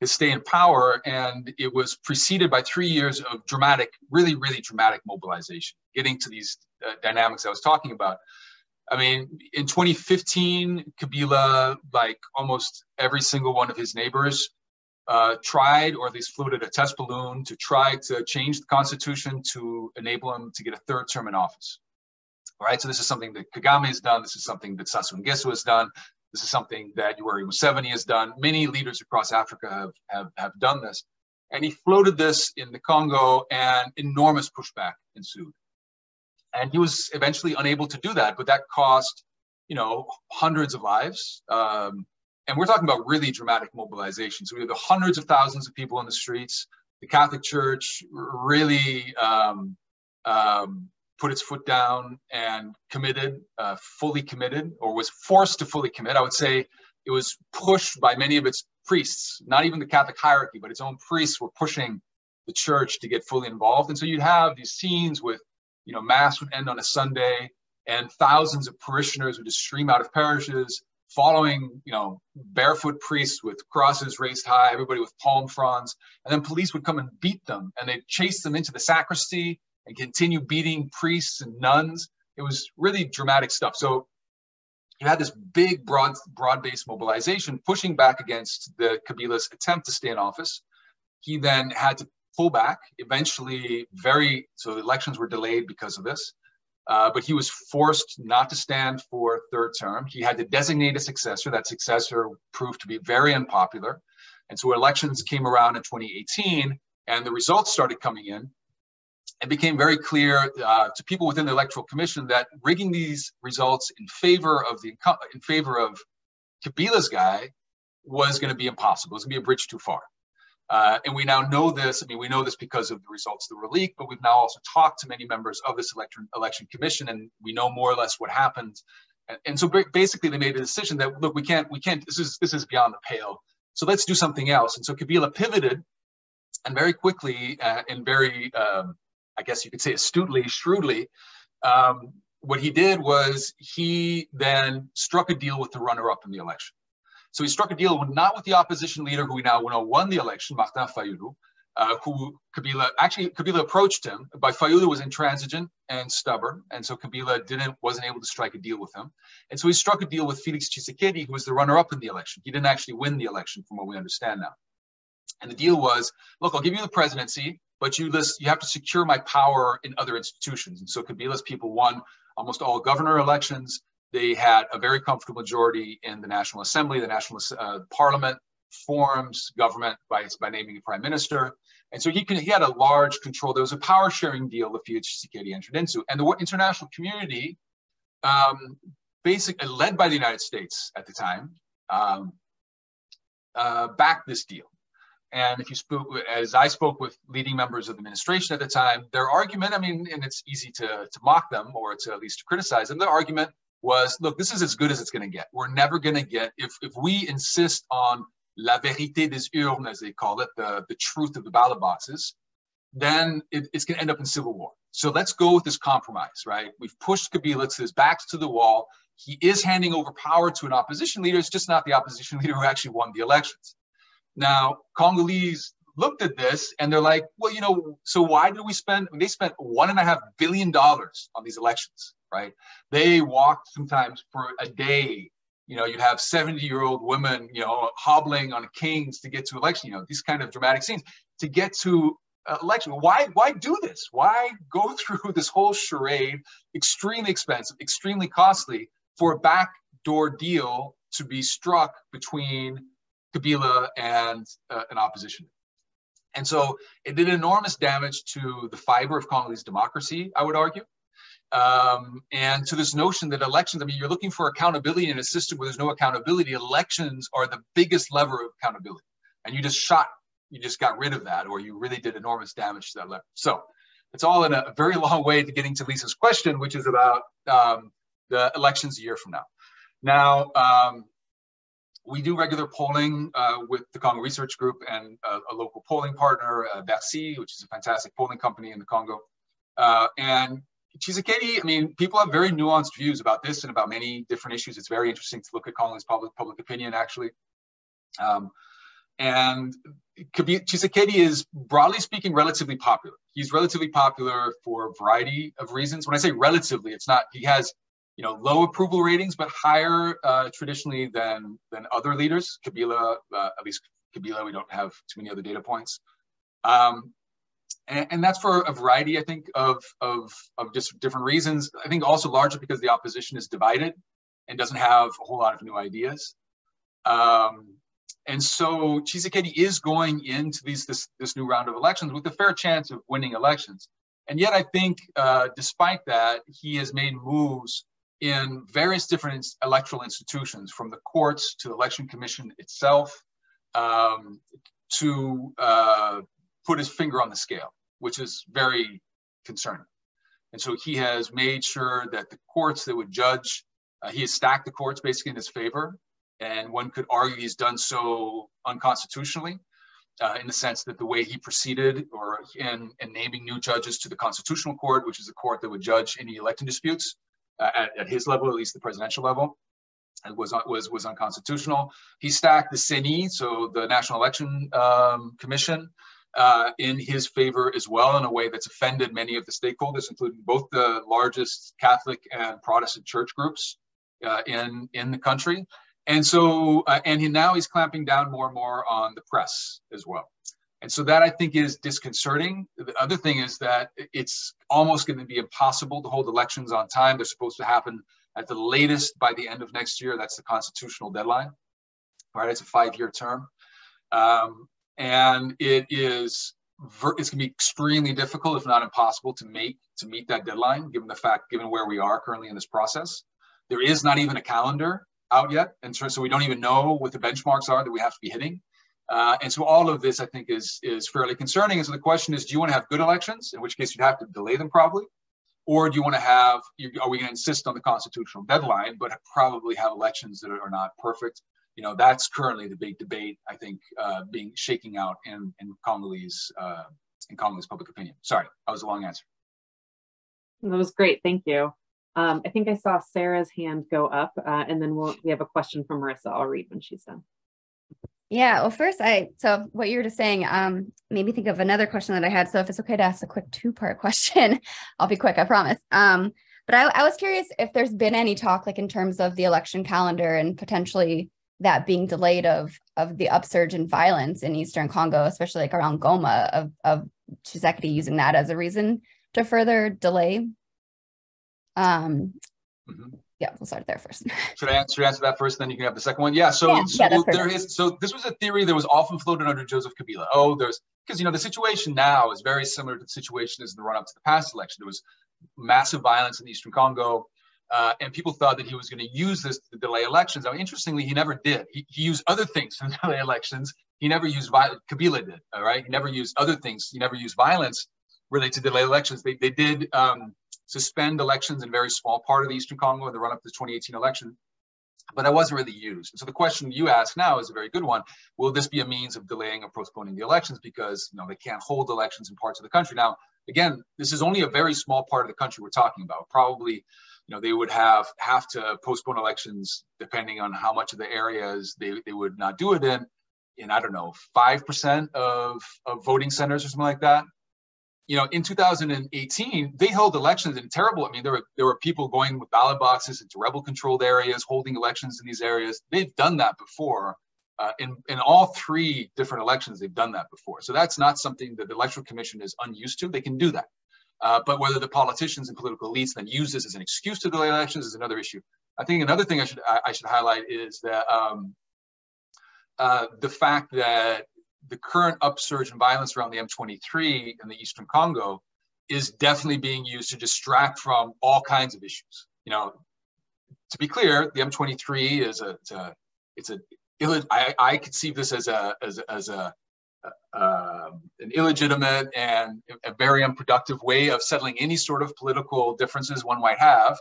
stay in power. And it was preceded by 3 years of dramatic, really, really dramatic mobilization, getting to these dynamics I was talking about. I mean, in 2015, Kabila, like almost every single one of his neighbors, tried, or at least floated a test balloon to try to change the constitution to enable him to get a third term in office. All right, so this is something that Kagame has done. This is something that Sassou Nguesso has done. This is something that Yoweri Museveni has done. Many leaders across Africa have done this. And he floated this in the Congo, and enormous pushback ensued. And he was eventually unable to do that, but that cost, hundreds of lives. And we're talking about really dramatic mobilization. So we have the hundreds of thousands of people in the streets. The Catholic Church really put its foot down and committed, fully committed, or was forced to fully commit. I would say it was pushed by many of its priests, not even the Catholic hierarchy, but its own priests were pushing the church to get fully involved. And so you'd have these scenes with, Mass would end on a Sunday, and thousands of parishioners would just stream out of parishes, following, barefoot priests with crosses raised high, everybody with palm fronds, and then police would come and beat them, and they'd chase them into the sacristy and continue beating priests and nuns. It was really dramatic stuff. So you had this big, broad-based mobilization pushing back against the Kabila's attempt to stay in office. He then had to pull back, eventually so the elections were delayed because of this. But he was forced not to stand for a third term. He had to designate a successor. That successor proved to be very unpopular. And so elections came around in 2018, and the results started coming in. It became very clear to people within the Electoral Commission that rigging these results in favor of Kabila's guy was going to be impossible. It was going to be a bridge too far. And we now know this. I mean, we know this because of the results that were leaked, but we've now also talked to many members of this election commission, and we know more or less what happened. And so basically they made a decision that, look, we can't, this is beyond the pale. So let's do something else. And so Kabila pivoted, and very quickly and very, I guess you could say astutely, shrewdly, what he did was he then struck a deal with the runner-up in the election. So he struck a deal not with the opposition leader who we now know won the election, Martin Fayulu, who Kabila approached him, but Fayulu was intransigent and stubborn, and so Kabila wasn't able to strike a deal with him. And so he struck a deal with Felix Tshisekedi, who was the runner-up in the election. He didn't actually win the election, from what we understand now. And the deal was, look, I'll give you the presidency, but you have to secure my power in other institutions. And so Kabila's people won almost all governor elections. They had a very comfortable majority in the National Assembly. The National Parliament forms government by naming a prime minister. And so he had a large control. There was a power sharing deal that Felix Tshisekedi entered into. And the international community, basically led by the United States at the time, backed this deal. And as I spoke with leading members of the administration at the time, their argument, I mean, and it's easy to mock them or to at least criticize them, their argument was, look, this is as good as it's going to get. We're never going to get, if we insist on la vérité des urnes, as they call it, the truth of the ballot boxes, then it's going to end up in civil war. So let's go with this compromise, right? We've pushed Kabila to his backs to the wall. He is handing over power to an opposition leader. It's just not the opposition leader who actually won the elections. Now, Congolese looked at this and they're like, well, so why did they spent $1.5 billion on these elections, right? They walked sometimes for a day. You'd have 70-year-old women, hobbling on canes to get to election, these kind of dramatic scenes to get to election. Why do this? Why go through this whole charade, extremely expensive, extremely costly, for a backdoor deal to be struck between Kabila and an opposition? And so it did enormous damage to the fiber of Congolese democracy, I would argue. And to this notion that elections, I mean, you're looking for accountability in a system where there's no accountability. Elections are the biggest lever of accountability. And you just got rid of that, or you really did enormous damage to that lever. So it's all in a very long way to getting to Lisa's question, which is about the elections a year from now. Now, we do regular polling with the Congo Research Group and a local polling partner, Bercy, which is a fantastic polling company in the Congo. And Tshisekedi, I mean, people have very nuanced views about this and about many different issues. It's very interesting to look at Congolese public opinion, actually. And Tshisekedi is, broadly speaking, relatively popular. He's relatively popular for a variety of reasons. When I say relatively, it's not, he has, low approval ratings, but higher traditionally than other leaders. Kabila, at least Kabila, we don't have too many other data points. And that's for a variety, I think, of just different reasons. I think also largely because the opposition is divided and doesn't have a whole lot of new ideas. And so Tshisekedi is going into this new round of elections with a fair chance of winning elections. And yet I think despite that, he has made moves in various different electoral institutions, from the courts to the election commission itself, to put his finger on the scale, which is very concerning. And so he has made sure that the courts that would judge, he has stacked the courts basically in his favor. And one could argue he's done so unconstitutionally, in the sense that the way he proceeded in naming new judges to the Constitutional Court, which is the court that would judge any election disputes at his level, at least the presidential level, it was unconstitutional. He stacked the CENI, so the National Election Commission, in his favor as well, in a way that's offended many of the stakeholders, including both the largest Catholic and Protestant church groups in the country. And so, now he's clamping down more and more on the press as well. And so that, I think, is disconcerting. The other thing is that it's almost going to be impossible to hold elections on time. They're supposed to happen at the latest by the end of next year. That's the constitutional deadline, right? It's a 5-year term. And it's going to be extremely difficult, if not impossible, to meet that deadline, given where we are currently in this process. There is not even a calendar out yet, and so we don't even know what the benchmarks are that we have to be hitting. And so all of this, I think, is fairly concerning. And so the question is, do you want to have good elections, in which case you'd have to delay them probably? Or do you want to are we going to insist on the constitutional deadline, but probably have elections that are not perfect? That's currently the big debate, I think, shaking out in Congolese public opinion. Sorry, that was a long answer. That was great, thank you. I think I saw Sarah's hand go up, and then we have a question from Marissa. I'll read when she's done. Yeah, well, first, so what you were just saying made me think of another question that I had. So if it's okay to ask a quick 2-part question, I'll be quick, I promise. But I was curious if there's been any talk, like in terms of the election calendar and potentially that being delayed of the upsurge in violence in Eastern Congo, especially like around Goma, of Tshisekedi using that as a reason to further delay. Yeah, we'll start there first. Should I answer that first, then you can have the second one? Yeah. So this was a theory that was often floated under Joseph Kabila. Because the situation now is very similar to the situation as in the run-up to the past election. There was massive violence in Eastern Congo, and people thought that he was going to use this to delay elections. Now, interestingly, he never did. He used other things to delay elections. He never used violence. Kabila did. All right. He never used other things. He never used violence really to delay elections. They did suspend elections in a very small part of the Eastern Congo in the run-up to the 2018 election, but that wasn't really used. So the question you ask now is a very good one. Will this be a means of delaying or postponing the elections because they can't hold elections in parts of the country? Now, again, this is only a very small part of the country we're talking about. Probably, they would have to postpone elections depending on how much of the areas they would not do it in, I don't know, 5% of voting centers or something like that. In 2018, they held elections in terrible. I mean, there were people going with ballot boxes into rebel-controlled areas, holding elections in these areas. They've done that before. In all 3 different elections, they've done that before. So that's not something that the Electoral Commission is unused to. They can do that. But whether the politicians and political elites then use this as an excuse to delay elections is another issue. I think another thing I should highlight is that the fact that the current upsurge in violence around the M23 in the Eastern Congo is definitely being used to distract from all kinds of issues. To be clear, the M23 I conceive this as an illegitimate and a very unproductive way of settling any sort of political differences one might have.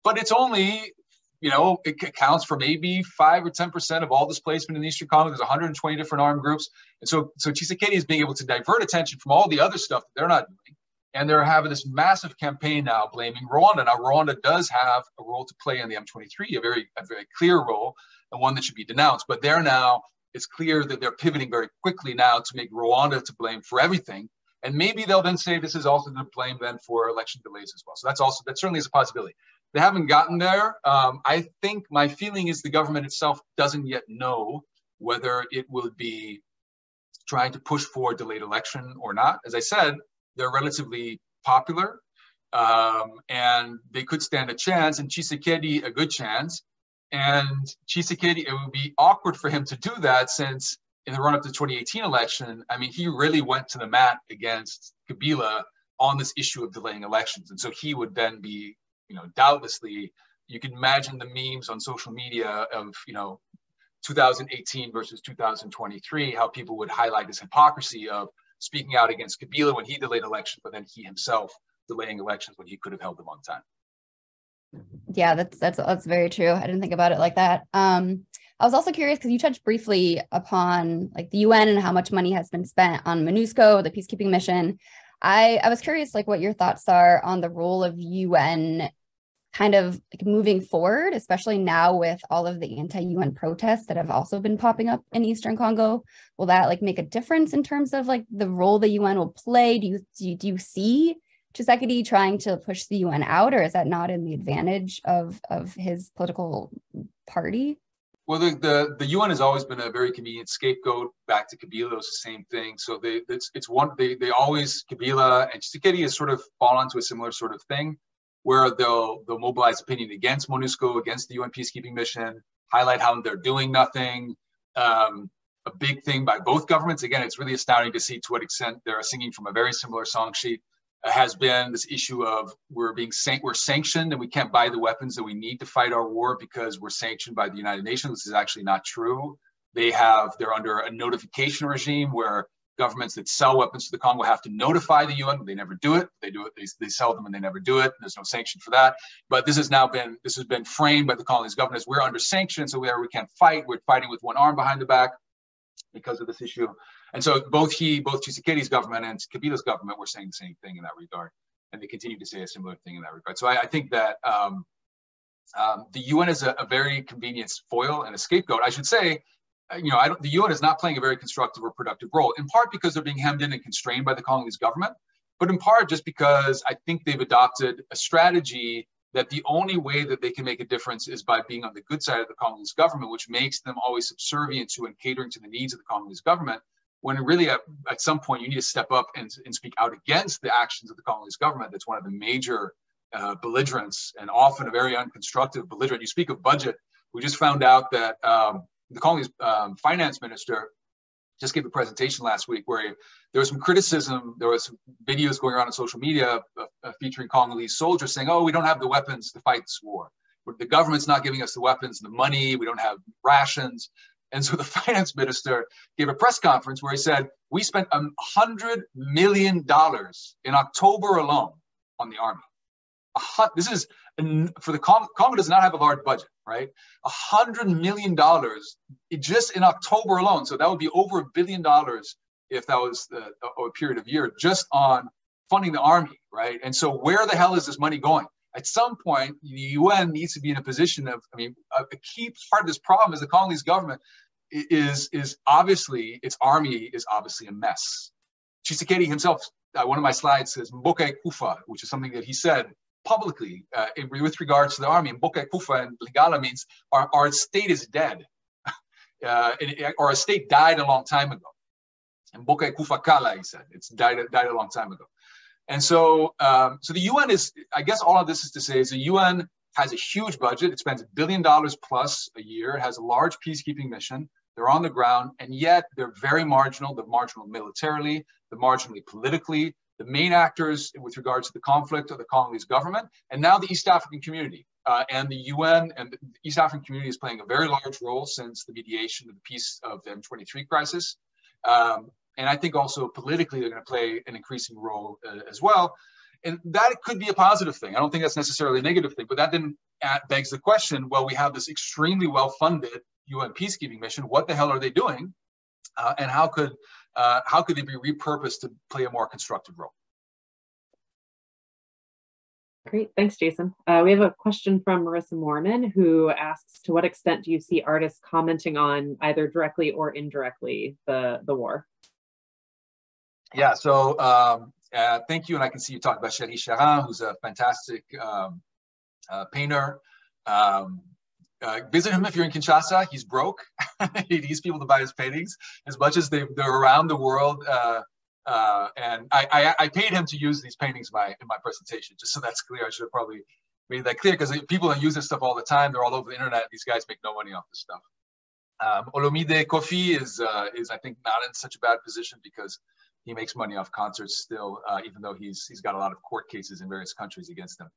But it's only, it accounts for maybe 5 or 10% of all displacement in the Eastern Congo. There's 120 different armed groups. And so Tshisekedi is being able to divert attention from all the other stuff that they're not doing. And they're having this massive campaign now blaming Rwanda. Now, Rwanda does have a role to play in the M23, a very clear role, and one that should be denounced. But they're now it's clear that they're pivoting very quickly now to make Rwanda to blame for everything. And maybe they'll then say this is also to blame then for election delays as well. So that certainly is a possibility. They haven't gotten there. I think my feeling is the government itself doesn't yet know whether it will be trying to push for a delayed election or not. As I said, they're relatively popular and they could stand a chance, and Tshisekedi a good chance. And Tshisekedi, it would be awkward for him to do that since in the run-up to the 2018 election, I mean, he really went to the mat against Kabila on this issue of delaying elections. And so he would then be, doubtlessly, you can imagine the memes on social media of, 2018 versus 2023, how people would highlight this hypocrisy of speaking out against Kabila when he delayed elections, but then he himself delaying elections when he could have held them on time. Yeah, that's very true. I didn't think about it like that. I was also curious because you touched briefly upon like the UN and how much money has been spent on MONUSCO, the peacekeeping mission. I was curious like what your thoughts are on the role of UN kind of like moving forward, especially now with all of the anti-UN protests that have also been popping up in Eastern Congo. Will that like make a difference in terms of like the role the UN will play? Do you see Tshisekedi trying to push the UN out, or is that not in the advantage of his political party? Well, the UN has always been a very convenient scapegoat. Back to Kabila, it was the same thing. So they always, Kabila and Tshisekedi has sort of fallen into a similar sort of thing, where they'll mobilize opinion against MONUSCO, against the UN peacekeeping mission, highlight how they're doing nothing. A big thing by both governments. Again, it's really astounding to see to what extent they're singing from a very similar song sheet. Has been this issue of we're sanctioned and we can't buy the weapons that we need to fight our war because we're sanctioned by the United Nations. This is actually not true. They're under a notification regime where governments that sell weapons to the Congo have to notify the UN. They never do it. They sell them and they never do it. There's no sanction for that. But this has been framed by the Congolese government as we're under sanctions, so we can't fight. We're fighting with one arm behind the back because of this issue. And so both Tshisekedi's government and Kabila's government were saying the same thing in that regard. And they continue to say a similar thing in that regard. So I think that the UN is a very convenient foil and a scapegoat. I should say, the UN is not playing a very constructive or productive role, in part because they're being hemmed in and constrained by the Congolese government, but in part just because I think they've adopted a strategy that the only way that they can make a difference is by being on the good side of the Congolese government, which makes them always subservient to and catering to the needs of the Congolese government, when really at some point you need to step up and speak out against the actions of the Congolese government. That's one of the major belligerents, and often a very unconstructive belligerent. You speak of budget. We just found out that the Congolese finance minister just gave a presentation last week where there was some criticism. There was videos going around on social media featuring Congolese soldiers saying, oh, we don't have the weapons to fight this war. The government's not giving us the weapons and the money. We don't have rations. And so the finance minister gave a press conference where he said, we spent $100 million in October alone on the army. This is, for the Congo does not have a large budget, right? $100 million just in October alone. So that would be over $1 billion if that was a period of year just on funding the army, right? And so where the hell is this money going? At some point, the UN needs to be in a position of, a key part of this problem is the Congolese government is obviously, its army is obviously a mess. Tshisekedi himself, one of my slides says, Mboka Kufa, which is something that he said publicly with regards to the army. Mboka Kufa in Lingala means our state is dead, or our state died a long time ago. And Mboka Kufa Kala, he said, it's died a long time ago. And so, so the UN is, I guess all of this is to say is the UN has a huge budget. It spends $1 billion plus a year. It has a large peacekeeping mission. They're on the ground, and yet they're very marginal. They're marginal militarily, they're marginally politically. The main actors with regards to the conflict are the Congolese government, and now the East African community. And the UN and the East African community is playing a very large role since the mediation of the peace of the M23 crisis. And I think also politically, they're going to play an increasing role as well. And that could be a positive thing. I don't think that's necessarily a negative thing, but that then begs the question, well, we have this extremely well-funded UN peacekeeping mission. What the hell are they doing? And how could they be repurposed to play a more constructive role? Great, thanks, Jason. We have a question from Marissa Mormon, who asks, to what extent do you see artists commenting on either directly or indirectly the war? Yeah, so thank you. And I can see you talk about Chéri Charan, who's a fantastic painter. Visit him if you're in Kinshasa. He's broke. He needs people to buy his paintings as much as they're around the world. And I paid him to use these paintings in my presentation, just so that's clear. I should have probably made that clear, because people use this stuff all the time. They're all over the internet. These guys make no money off this stuff. Olomide Kofi is I think not in such a bad position, because he makes money off concerts still, even though he's got a lot of court cases in various countries against him.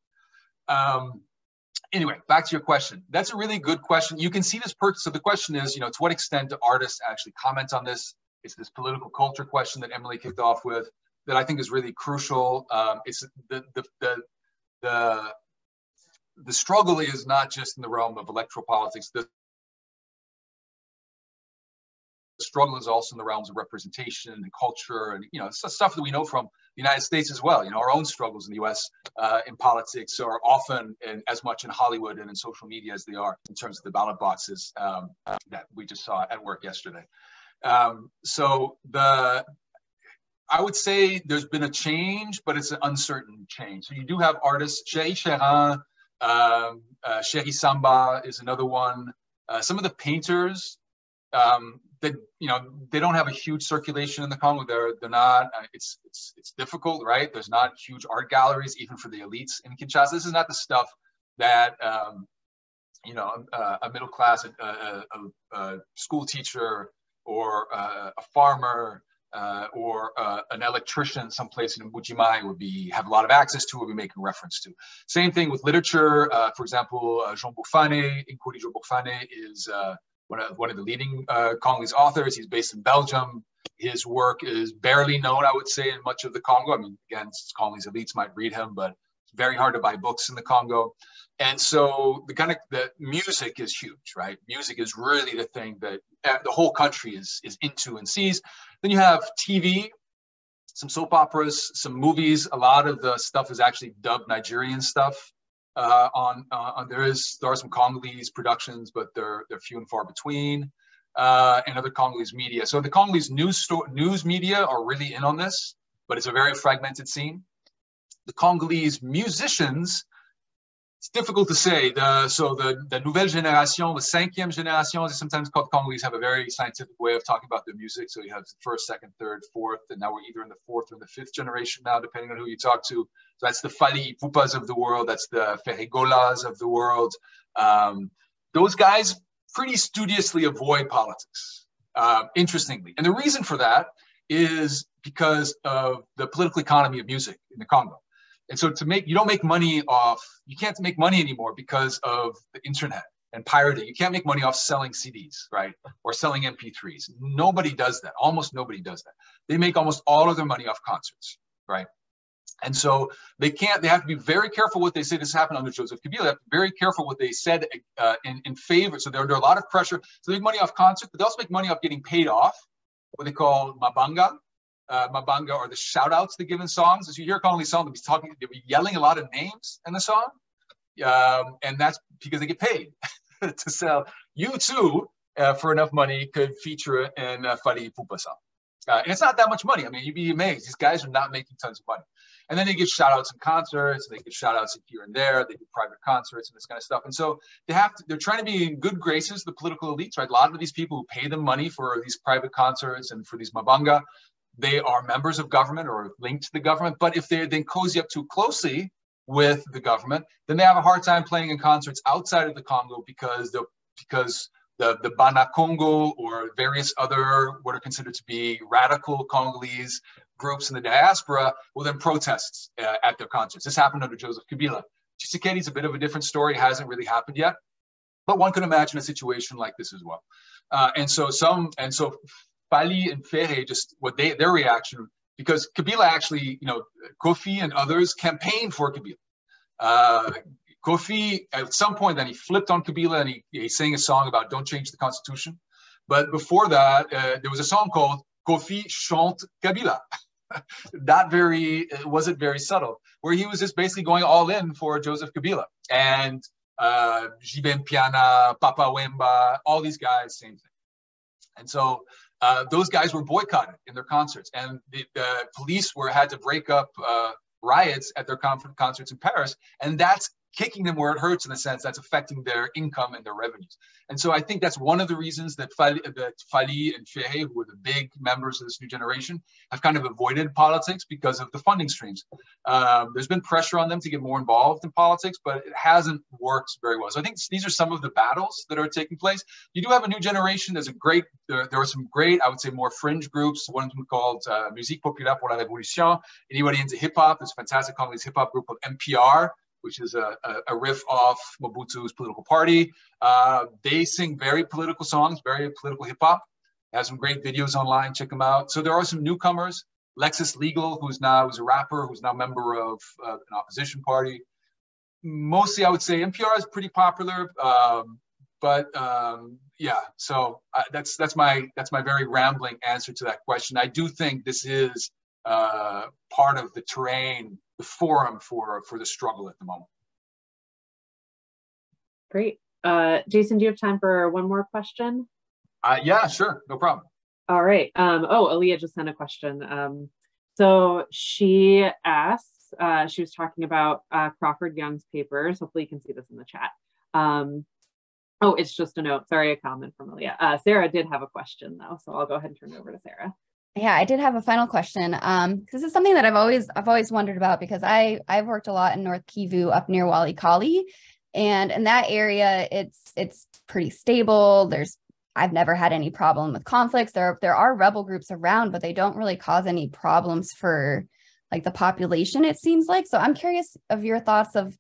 Anyway, back to your question. That's a really good question. You can see this so the question is, to what extent do artists actually comment on this? It's this political culture question that Emily kicked off with that I think is really crucial. It's the struggle is not just in the realm of electoral politics. The struggle is also in the realms of representation and culture, and it's stuff that we know from the United States as well. Our own struggles in the U.S. In politics are often as much in Hollywood and in social media as they are in terms of the ballot boxes that we just saw at work yesterday. So I would say there's been a change, but it's an uncertain change. So you do have artists, Chéri Charan, Chéri Samba is another one. Some of the painters that they don't have a huge circulation in the Congo. They're not. It's difficult, right? There's not huge art galleries even for the elites in Kinshasa. This is not the stuff that a middle class, a school teacher, or a farmer, or an electrician someplace in Mbujimai would have a lot of access to, or be making reference to. Same thing with literature. For example, Jean Bourfane, Nkoli Jean Bourfane is one of the leading Congolese authors. He's based in Belgium. His work is barely known, I would say, in much of the Congo. I mean, again, Congolese elites might read him, but it's very hard to buy books in the Congo. And so the music is huge, right? Music is really the thing that the whole country is into and sees. Then you have TV, some soap operas, some movies. A lot of the stuff is actually dubbed Nigerian stuff. There are some Congolese productions, but they're few and far between, and other Congolese media. So the Congolese news media are really in on this, but it's a very fragmented scene. The Congolese musicians, it's difficult to say. The nouvelle génération, the cinquième génération, as sometimes called, Congolese have a very scientific way of talking about their music. So you have first, second, third, fourth, and now we're either in the fourth or the fifth generation now, depending on who you talk to. So that's the Fali Ipupas of the world. That's the Ferregolas of the world. Those guys pretty studiously avoid politics, interestingly. And the reason for that is because of the political economy of music in the Congo. And so you can't make money anymore because of the internet and pirating. You can't make money off selling CDs, right? Or selling MP3s. Nobody does that. Almost nobody does that. They make almost all of their money off concerts, right? And so they have to be very careful what they say. This happened under Joseph Kabila. They have to be very careful what they said in favor. So they're under a lot of pressure. So they make money off concerts, but they also make money off getting paid off, what they call mabanga. Mabanga are the shout outs they give in songs. As you hear a Congolese song, they'll be yelling a lot of names in the song. And that's because they get paid to sell. You too, for enough money, could feature in Fali Ipupa song. And it's not that much money. I mean, you'd be amazed. These guys are not making tons of money. And then they get shout outs in concerts, and they get shout outs here and there. They do private concerts and this kind of stuff. And so they're trying to be in good graces, the political elites, right? A lot of these people who pay them money for these private concerts and for these mabanga, they are members of government or linked to the government. But if they then cozy up too closely with the government, then they have a hard time playing in concerts outside of the Congo because the Bana Congo or various other what are considered to be radical Congolese groups in the diaspora will then protest at their concerts. This happened under Joseph Kabila. Tshisekedi's a bit of a different story. It hasn't really happened yet, but one can imagine a situation like this as well. And so Fali and Ferre, just their reaction, because Kabila actually, Kofi and others campaigned for Kabila. Kofi, at some point, then he flipped on Kabila and he sang a song about don't change the constitution. But before that, there was a song called Kofi Chante Kabila. it wasn't very subtle, where he was just basically going all in for Joseph Kabila. And Jiben Piana, Papa Wemba, all these guys, same thing. And so those guys were boycotted in their concerts, and the police had to break up riots at their concerts in Paris, and that's kicking them where it hurts, in a sense. That's affecting their income and their revenues. And so I think that's one of the reasons that Fally and Ferré, who were the big members of this new generation, have kind of avoided politics because of the funding streams. There's been pressure on them to get more involved in politics, but it hasn't worked very well. So I think these are some of the battles that are taking place. You do have a new generation. There are some great, I would say, more fringe groups. One of them called Musique Populaire pour la Révolution. Anybody into hip hop, there's a fantastic Congolese hip hop group called MPR, which is a riff off Mobutu's political party. They sing very political songs, very political hip hop. They have some great videos online, check them out. So there are some newcomers. Lexus Legal, who's a rapper, who's now a member of an opposition party. Mostly, I would say NPR is pretty popular, yeah. So that's my very rambling answer to that question. I do think this is part of the terrain, the forum for the struggle at the moment. Great. Jason, do you have time for one more question? Yeah, sure, no problem. All right. Aaliyah just sent a question. So she asks, she was talking about Crawford Young's papers. Hopefully you can see this in the chat. It's just a note. Sorry, a comment from Aaliyah. Sarah did have a question though, so I'll go ahead and turn it over to Sarah. Yeah, I did have a final question. This is something that I've always wondered about, because I've worked a lot in North Kivu up near Walikale, and in that area it's pretty stable. I've never had any problem with conflicts. There are rebel groups around, but they don't really cause any problems for like the population, it seems like. So I'm curious of your thoughts of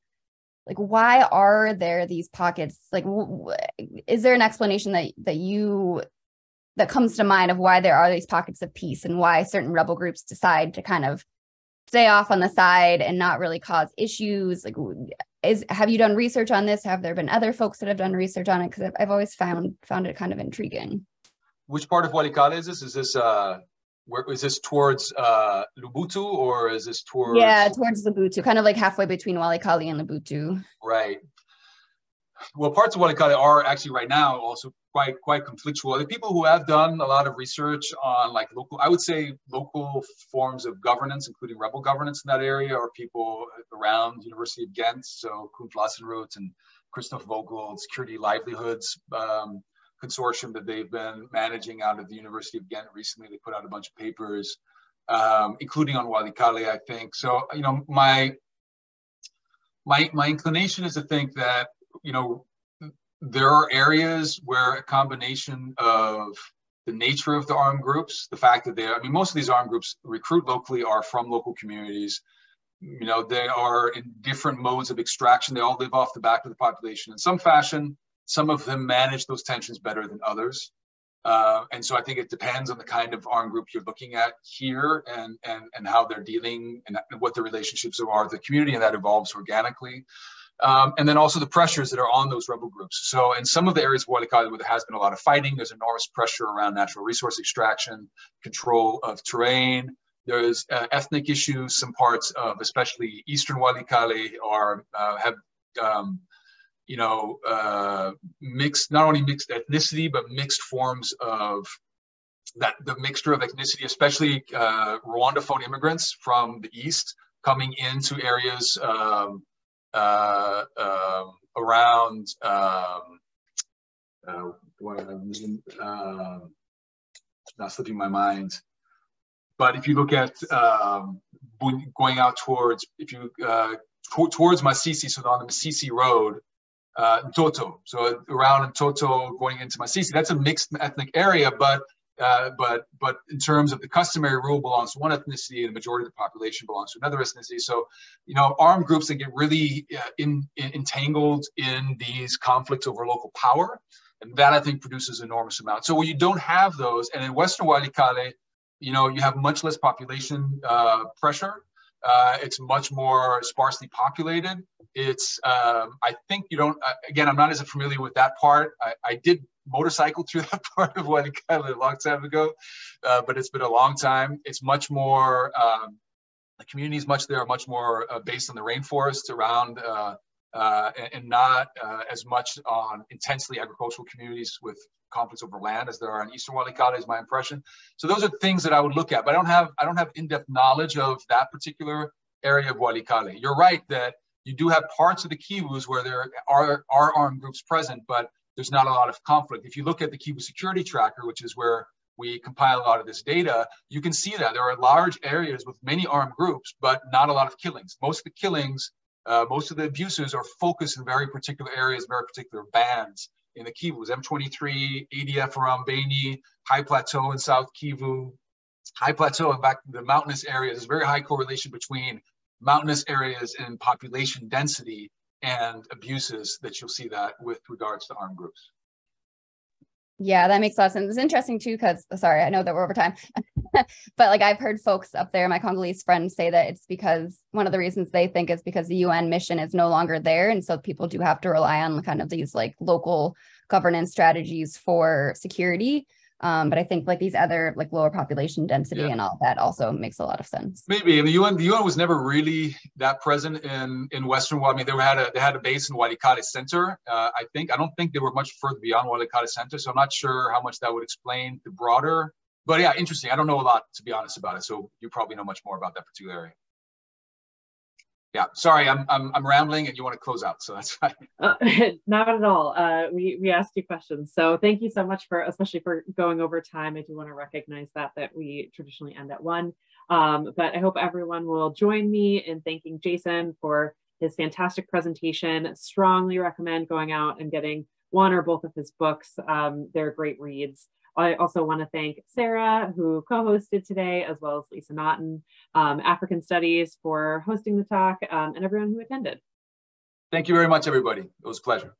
like, why are there these pockets? Like, is there an explanation that comes to mind of why there are these pockets of peace, and why certain rebel groups decide to kind of stay off on the side and not really cause issues? Like, have you done research on this? Have there been other folks that have done research on it? Because I've always found it kind of intriguing. Which part of Walikale is this? Is this towards Lubutu, or is this towards? Yeah, towards Lubutu, kind of like halfway between Walikale and Lubutu. Right. Well, parts of Walikale are actually right now also quite conflictual. The people who have done a lot of research on like local forms of governance, including rebel governance in that area, are people around University of Ghent. So Koen Vlassenroot and Christoph Vogel, Security Livelihoods consortium that they've been managing out of the University of Ghent recently. They put out a bunch of papers, including on Walikale, I think. So, my inclination is to think that, there are areas where a combination of the nature of the armed groups, the fact that most of these armed groups recruit locally, are from local communities. They are in different modes of extraction. They all live off the back of the population in some fashion. Some of them manage those tensions better than others. And so I think it depends on the kind of armed group you're looking at here, and how they're dealing, and what the relationships are with the community, and that evolves organically. And then also the pressures that are on those rebel groups. So in some of the areas of Walikale where there has been a lot of fighting, there's enormous pressure around natural resource extraction, control of terrain. There's ethnic issues. Some parts of especially Eastern Walikale have mixed, not only mixed ethnicity, but mixed forms of that. The mixture of ethnicity, especially Rwandaphone immigrants from the East coming into areas around not slipping my mind, but if you look at going out towards Masisi, so on the Masisi Road, Ntoto, so around Ntoto going into Masisi, that's a mixed ethnic area, but in terms of the customary rule belongs to one ethnicity, and the majority of the population belongs to another ethnicity. So, armed groups that get really entangled in these conflicts over local power, and that I think produces enormous amount. So when you don't have those, and in Western Walikale, you have much less population pressure. It's much more sparsely populated. It's, I think again, I'm not as familiar with that part. I did motorcycled through that part of Walikale a long time ago, but it's been a long time. It's much more, the community is much more based on the rainforest around, and not as much on intensely agricultural communities with conflicts over land as there are in Eastern Walikale, is my impression. So those are things that I would look at, but I don't have in-depth knowledge of that particular area of Walikale. You're right that you do have parts of the Kivus where there are armed groups present, but there's not a lot of conflict. If you look at the Kivu Security Tracker, which is where we compile a lot of this data, you can see that there are large areas with many armed groups, but not a lot of killings. Most of the killings, most of the abuses are focused in very particular areas, very particular bands in the Kivus. M23, ADF around Beni, High Plateau in South Kivu. High Plateau, in fact, the mountainous areas, there's very high correlation between mountainous areas and population density and abuses that you'll see that with regards to armed groups. Yeah, that makes a lot of sense. It's interesting too, because, sorry, I know that we're over time, but like I've heard folks up there, my Congolese friends, say that it's because one of the reasons they think is because the UN mission is no longer there. And so people do have to rely on kind of these like local governance strategies for security. But I think like these other like lower population density and all that also makes a lot of sense. Maybe. I mean, the UN was never really that present in Western. I mean, they had a base in Walikale Center. I don't think they were much further beyond Walikale Center. So I'm not sure how much that would explain the broader. But yeah, interesting. I don't know a lot, to be honest, about it. So you probably know much more about that particular area. Yeah, sorry, I'm rambling and you want to close out, so that's fine. Not at all. We asked you questions, so thank you so much especially for going over time. I do want to recognize that we traditionally end at 1, but I hope everyone will join me in thanking Jason for his fantastic presentation. Strongly recommend going out and getting one or both of his books. They're great reads. I also want to thank Sarah, who co-hosted today, as well as Lisa Naughton, African Studies, for hosting the talk, and everyone who attended. Thank you very much, everybody. It was a pleasure.